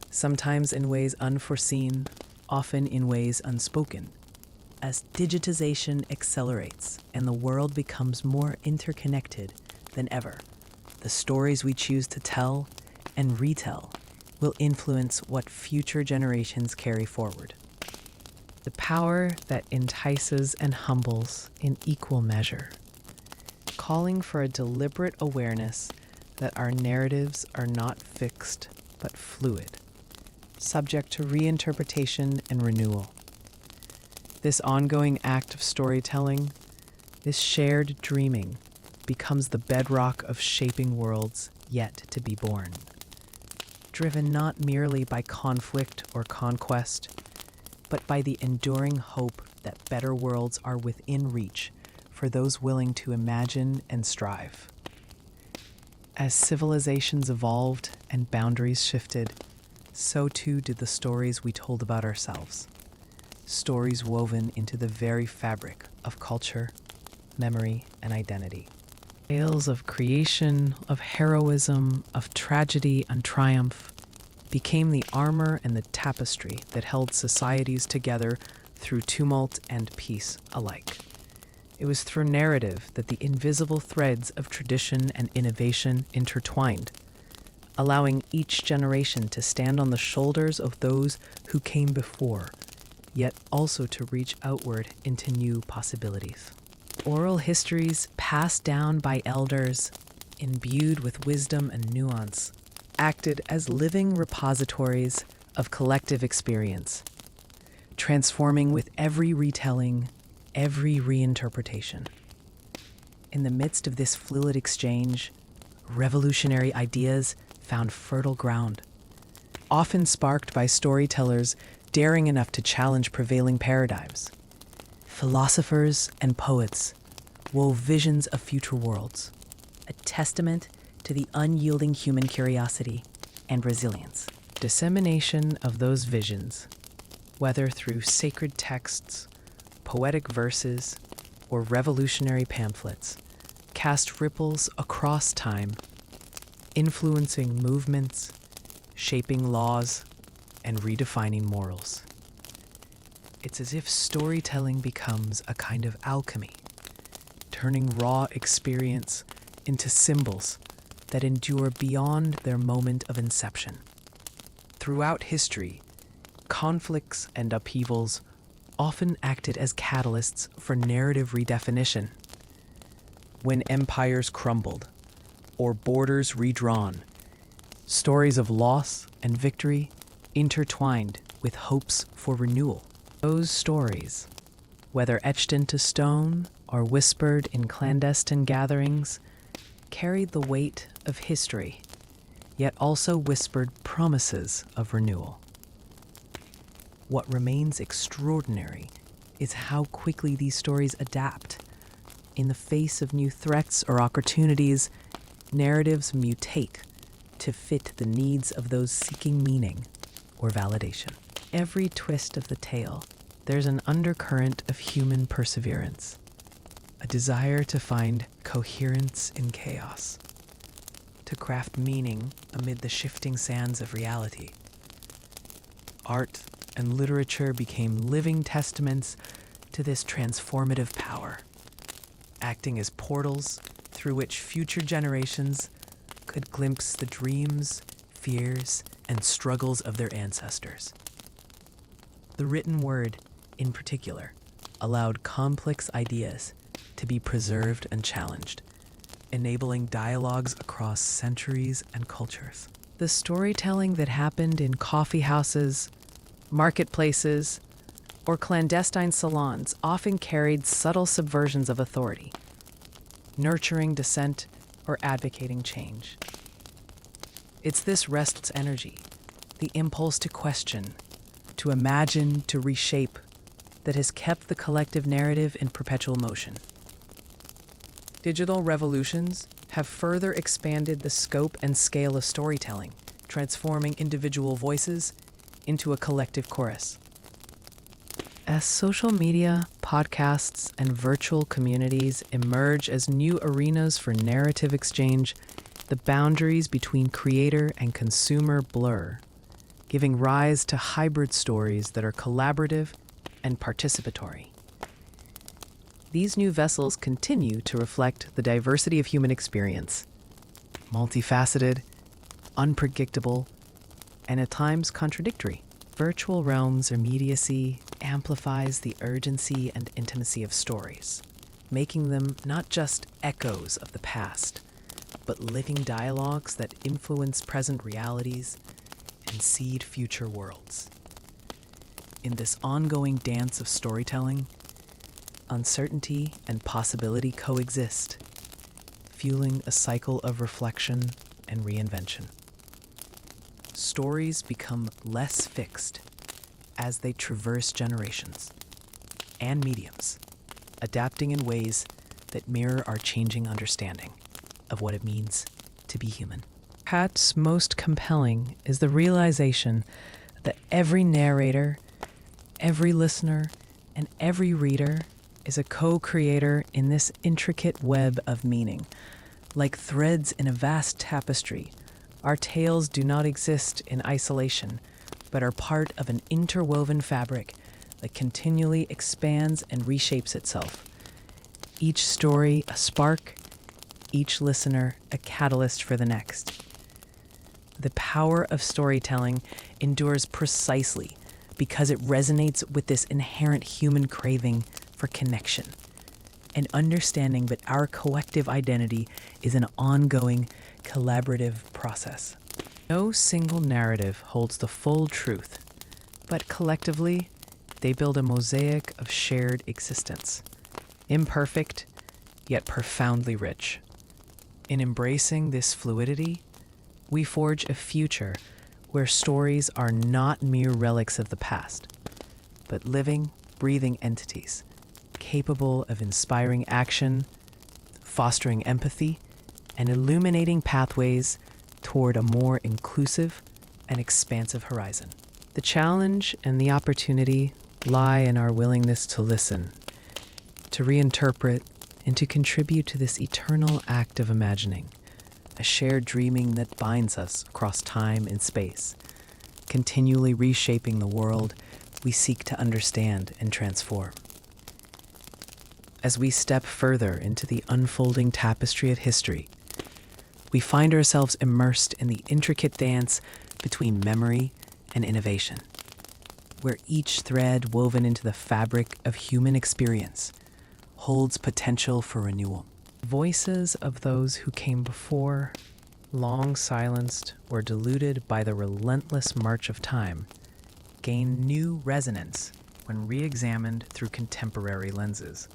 sometimes in ways unforeseen, often in ways unspoken. As digitization accelerates and the world becomes more interconnected than ever, the stories we choose to tell and retell will influence what future generations carry forward. The power that entices and humbles in equal measure, calling for a deliberate awareness that our narratives are not fixed but fluid, subject to reinterpretation and renewal. This ongoing act of storytelling, this shared dreaming, becomes the bedrock of shaping worlds yet to be born, driven not merely by conflict or conquest, but by the enduring hope that better worlds are within reach for those willing to imagine and strive. As civilizations evolved and boundaries shifted, so too did the stories we told about ourselves. Stories woven into the very fabric of culture, memory, and identity. Tales of creation, of heroism, of tragedy and triumph became the armor and the tapestry that held societies together through tumult and peace alike. It was through narrative that the invisible threads of tradition and innovation intertwined, allowing each generation to stand on the shoulders of those who came before, yet also to reach outward into new possibilities. Oral histories passed down by elders, imbued with wisdom and nuance, acted as living repositories of collective experience, transforming with every retelling, every reinterpretation. In the midst of this fluid exchange, revolutionary ideas found fertile ground, often sparked by storytellers daring enough to challenge prevailing paradigms. Philosophers and poets wove visions of future worlds, a testament to the unyielding human curiosity and resilience. Dissemination of those visions, whether through sacred texts, poetic verses, or revolutionary pamphlets, cast ripples across time, influencing movements, shaping laws, and redefining morals. It's as if storytelling becomes a kind of alchemy, turning raw experience into symbols that endure beyond their moment of inception. Throughout history, conflicts and upheavals often acted as catalysts for narrative redefinition. When empires crumbled or borders redrawn, stories of loss and victory intertwined with hopes for renewal. Those stories, whether etched into stone or whispered in clandestine gatherings, carried the weight of history, yet also whispered promises of renewal. What remains extraordinary is how quickly these stories adapt. In the face of new threats or opportunities, narratives mutate to fit the needs of those seeking meaning or validation. Every twist of the tale, there's an undercurrent of human perseverance, a desire to find coherence in chaos, to craft meaning amid the shifting sands of reality. Art and literature became living testaments to this transformative power, acting as portals through which future generations could glimpse the dreams, fears, and struggles of their ancestors. The written word, in particular, allowed complex ideas to be preserved and challenged, enabling dialogues across centuries and cultures. The storytelling that happened in coffee houses, marketplaces, or clandestine salons often carried subtle subversions of authority, nurturing dissent or advocating change. It's this restless energy, the impulse to question, to imagine, to reshape, that has kept the collective narrative in perpetual motion. Digital revolutions have further expanded the scope and scale of storytelling, transforming individual voices into a collective chorus. As social media, podcasts, and virtual communities emerge as new arenas for narrative exchange, the boundaries between creator and consumer blur, giving rise to hybrid stories that are collaborative and participatory. These new vessels continue to reflect the diversity of human experience, multifaceted, unpredictable, and at times contradictory. Virtual realms' immediacy amplifies the urgency and intimacy of stories, making them not just echoes of the past, but living dialogues that influence present realities and seed future worlds. In this ongoing dance of storytelling, uncertainty and possibility coexist, fueling a cycle of reflection and reinvention. Stories become less fixed as they traverse generations and mediums, adapting in ways that mirror our changing understanding of what it means to be human. Perhaps most compelling is the realization that every narrator, every listener, and every reader is a co-creator in this intricate web of meaning. Like threads in a vast tapestry, our tales do not exist in isolation, but are part of an interwoven fabric that continually expands and reshapes itself. Each story a spark, each listener a catalyst for the next. The power of storytelling endures precisely because it resonates with this inherent human craving for connection, and understanding that our collective identity is an ongoing, collaborative process. No single narrative holds the full truth, but collectively, they build a mosaic of shared existence, imperfect, yet profoundly rich. In embracing this fluidity, we forge a future where stories are not mere relics of the past, but living, breathing entities, capable of inspiring action, fostering empathy, and illuminating pathways toward a more inclusive and expansive horizon. The challenge and the opportunity lie in our willingness to listen, to reinterpret, and to contribute to this eternal act of imagining, a shared dreaming that binds us across time and space, continually reshaping the world we seek to understand and transform. As we step further into the unfolding tapestry of history, we find ourselves immersed in the intricate dance between memory and innovation, where each thread woven into the fabric of human experience holds potential for renewal. Voices of those who came before, long silenced or diluted by the relentless march of time, gain new resonance when re-examined through contemporary lenses,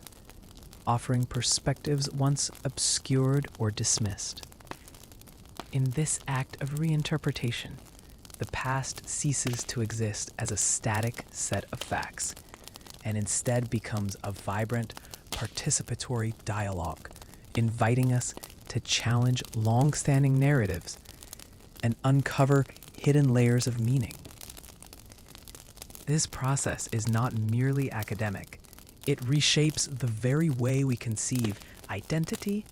offering perspectives once obscured or dismissed. In this act of reinterpretation, the past ceases to exist as a static set of facts and instead becomes a vibrant, participatory dialogue, inviting us to challenge long-standing narratives and uncover hidden layers of meaning. This process is not merely academic. It reshapes the very way we conceive identity,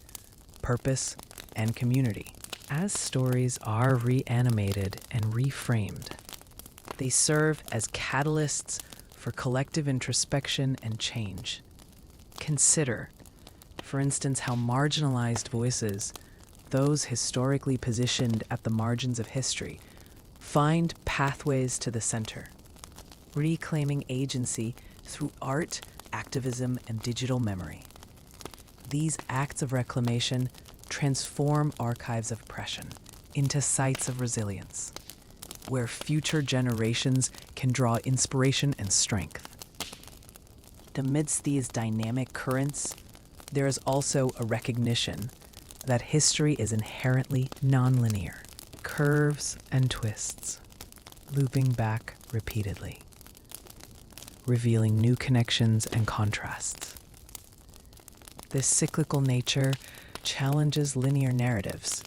purpose, and community. As stories are reanimated and reframed, they serve as catalysts for collective introspection and change. Consider, for instance, how marginalized voices, those historically positioned at the margins of history, find pathways to the center, reclaiming agency through art, activism, and digital memory. These acts of reclamation transform archives of oppression into sites of resilience, where future generations can draw inspiration and strength. Amidst these dynamic currents, there is also a recognition that history is inherently nonlinear, curves and twists, looping back repeatedly, revealing new connections and contrasts. This cyclical nature challenges linear narratives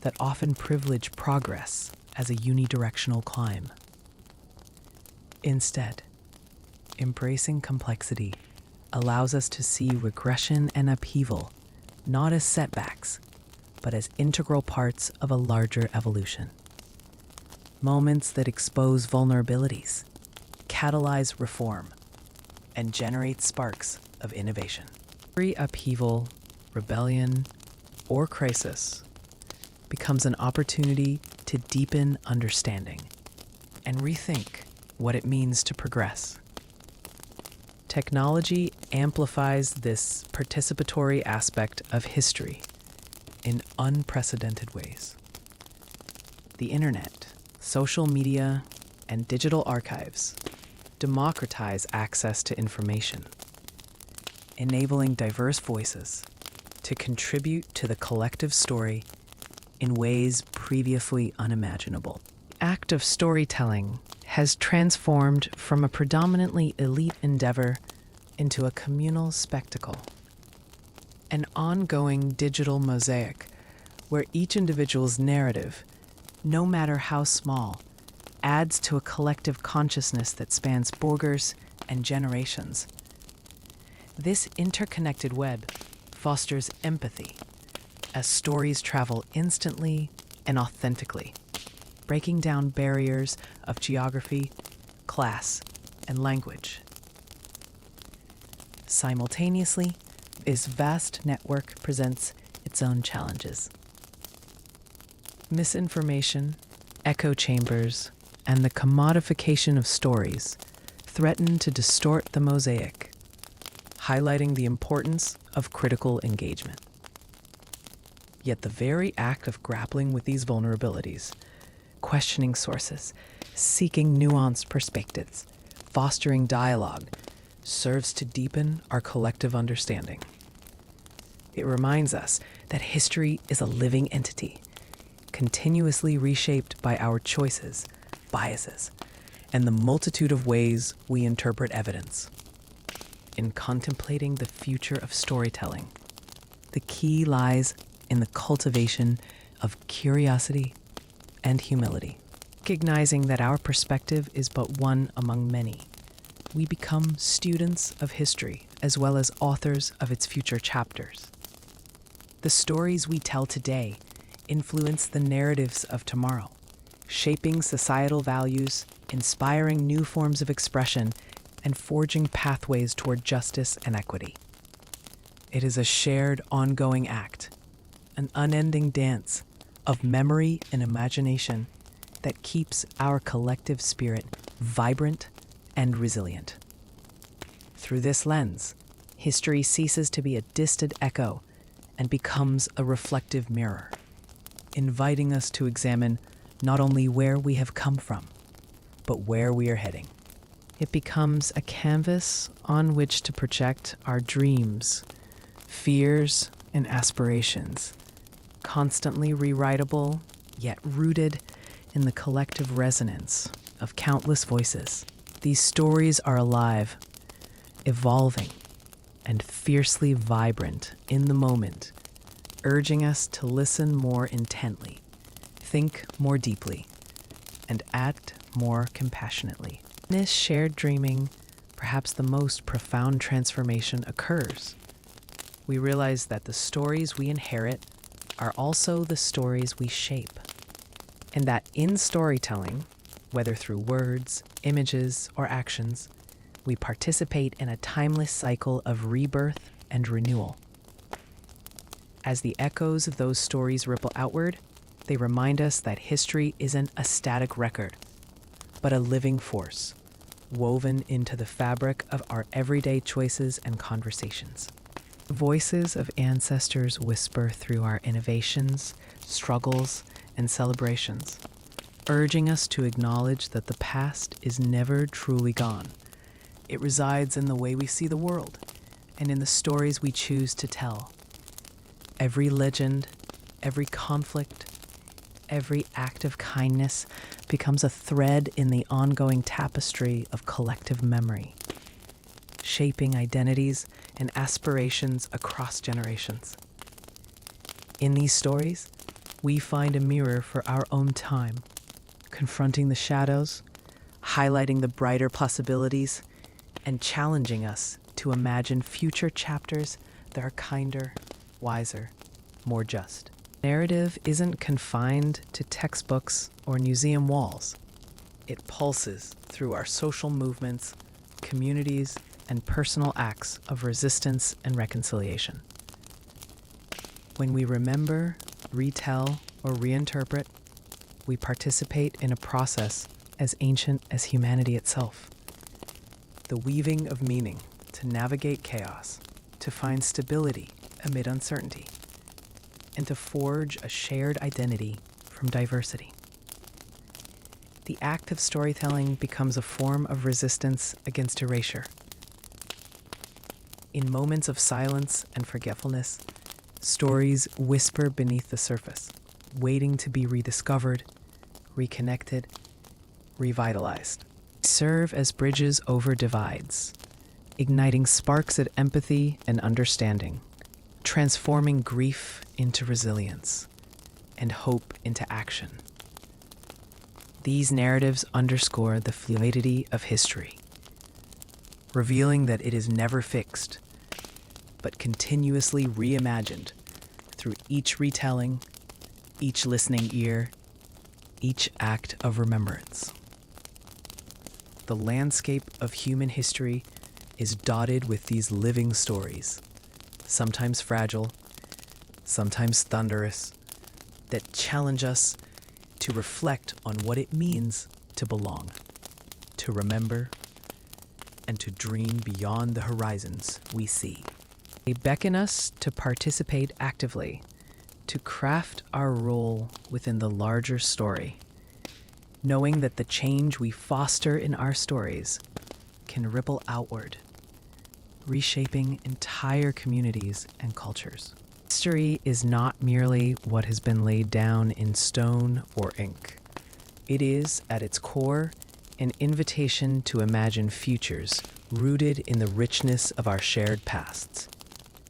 that often privilege progress as a unidirectional climb. Instead, embracing complexity allows us to see regression and upheaval not as setbacks, but as integral parts of a larger evolution. Moments that expose vulnerabilities, catalyze reform, and generate sparks of innovation. Every upheaval, rebellion, or crisis becomes an opportunity to deepen understanding and rethink what it means to progress. Technology amplifies this participatory aspect of history in unprecedented ways. The internet, social media, and digital archives democratize access to information, enabling diverse voices to contribute to the collective story in ways previously unimaginable. The act of storytelling has transformed from a predominantly elite endeavor into a communal spectacle, an ongoing digital mosaic where each individual's narrative, no matter how small, adds to a collective consciousness that spans borders and generations. This interconnected web fosters empathy as stories travel instantly and authentically, breaking down barriers of geography, class, and language. Simultaneously, this vast network presents its own challenges. Misinformation, echo chambers, and the commodification of stories threaten to distort the mosaic, highlighting the importance of critical engagement. Yet the very act of grappling with these vulnerabilities, questioning sources, seeking nuanced perspectives, fostering dialogue, serves to deepen our collective understanding. It reminds us that history is a living entity, continuously reshaped by our choices, biases, and the multitude of ways we interpret evidence. In contemplating the future of storytelling, the key lies in the cultivation of curiosity and humility, recognizing that our perspective is but one among many, we become students of history as well as authors of its future chapters. The stories we tell today influence the narratives of tomorrow, shaping societal values, inspiring new forms of expression, and forging pathways toward justice and equity. It is a shared, ongoing act, an unending dance of memory and imagination that keeps our collective spirit vibrant and resilient. Through this lens, history ceases to be a distant echo and becomes a reflective mirror, inviting us to examine not only where we have come from, but where we are heading. It becomes a canvas on which to project our dreams, fears, and aspirations, constantly rewritable, yet rooted in the collective resonance of countless voices. These stories are alive, evolving, and fiercely vibrant in the moment, urging us to listen more intently, think more deeply, and act more compassionately. In this shared dreaming, perhaps the most profound transformation occurs. We realize that the stories we inherit are also the stories we shape, and that in storytelling, whether through words, images, or actions, we participate in a timeless cycle of rebirth and renewal. As the echoes of those stories ripple outward, they remind us that history isn't a static record, but a living force, woven into the fabric of our everyday choices and conversations. The voices of ancestors whisper through our innovations, struggles, and celebrations, urging us to acknowledge that the past is never truly gone. It resides in the way we see the world and in the stories we choose to tell. Every legend, every conflict, every act of kindness becomes a thread in the ongoing tapestry of collective memory, shaping identities and aspirations across generations. In these stories, we find a mirror for our own time, confronting the shadows, highlighting the brighter possibilities, and challenging us to imagine future chapters that are kinder, wiser, more just. Narrative isn't confined to textbooks or museum walls. It pulses through our social movements, communities, and personal acts of resistance and reconciliation. When we remember, retell, or reinterpret, we participate in a process as ancient as humanity itself. The weaving of meaning to navigate chaos, to find stability amid uncertainty, and to forge a shared identity from diversity. The act of storytelling becomes a form of resistance against erasure. In moments of silence and forgetfulness, stories whisper beneath the surface, waiting to be rediscovered, reconnected, revitalized. They serve as bridges over divides, igniting sparks of empathy and understanding, transforming grief into resilience and hope into action. These narratives underscore the fluidity of history, revealing that it is never fixed, but continuously reimagined through each retelling, each listening ear, each act of remembrance. The landscape of human history is dotted with these living stories, sometimes fragile, sometimes thunderous, that challenge us to reflect on what it means to belong, to remember, and to dream beyond the horizons we see. They beckon us to participate actively, to craft our role within the larger story, knowing that the change we foster in our stories can ripple outward, reshaping entire communities and cultures. History is not merely what has been laid down in stone or ink. It is, at its core, an invitation to imagine futures rooted in the richness of our shared pasts,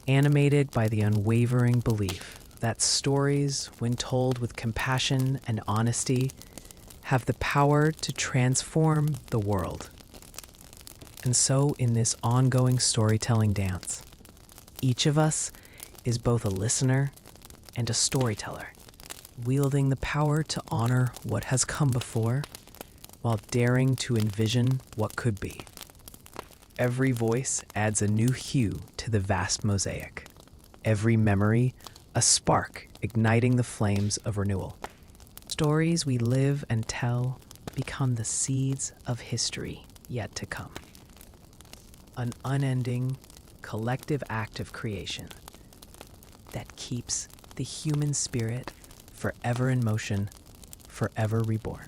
animated by the unwavering belief that stories, when told with compassion and honesty, have the power to transform the world. And so, in this ongoing storytelling dance, each of us is both a listener and a storyteller, wielding the power to honor what has come before while daring to envision what could be. Every voice adds a new hue to the vast mosaic. Every memory, a spark igniting the flames of renewal. Stories we live and tell become the seeds of history yet to come. An unending, collective act of creation that keeps the human spirit forever in motion, forever reborn.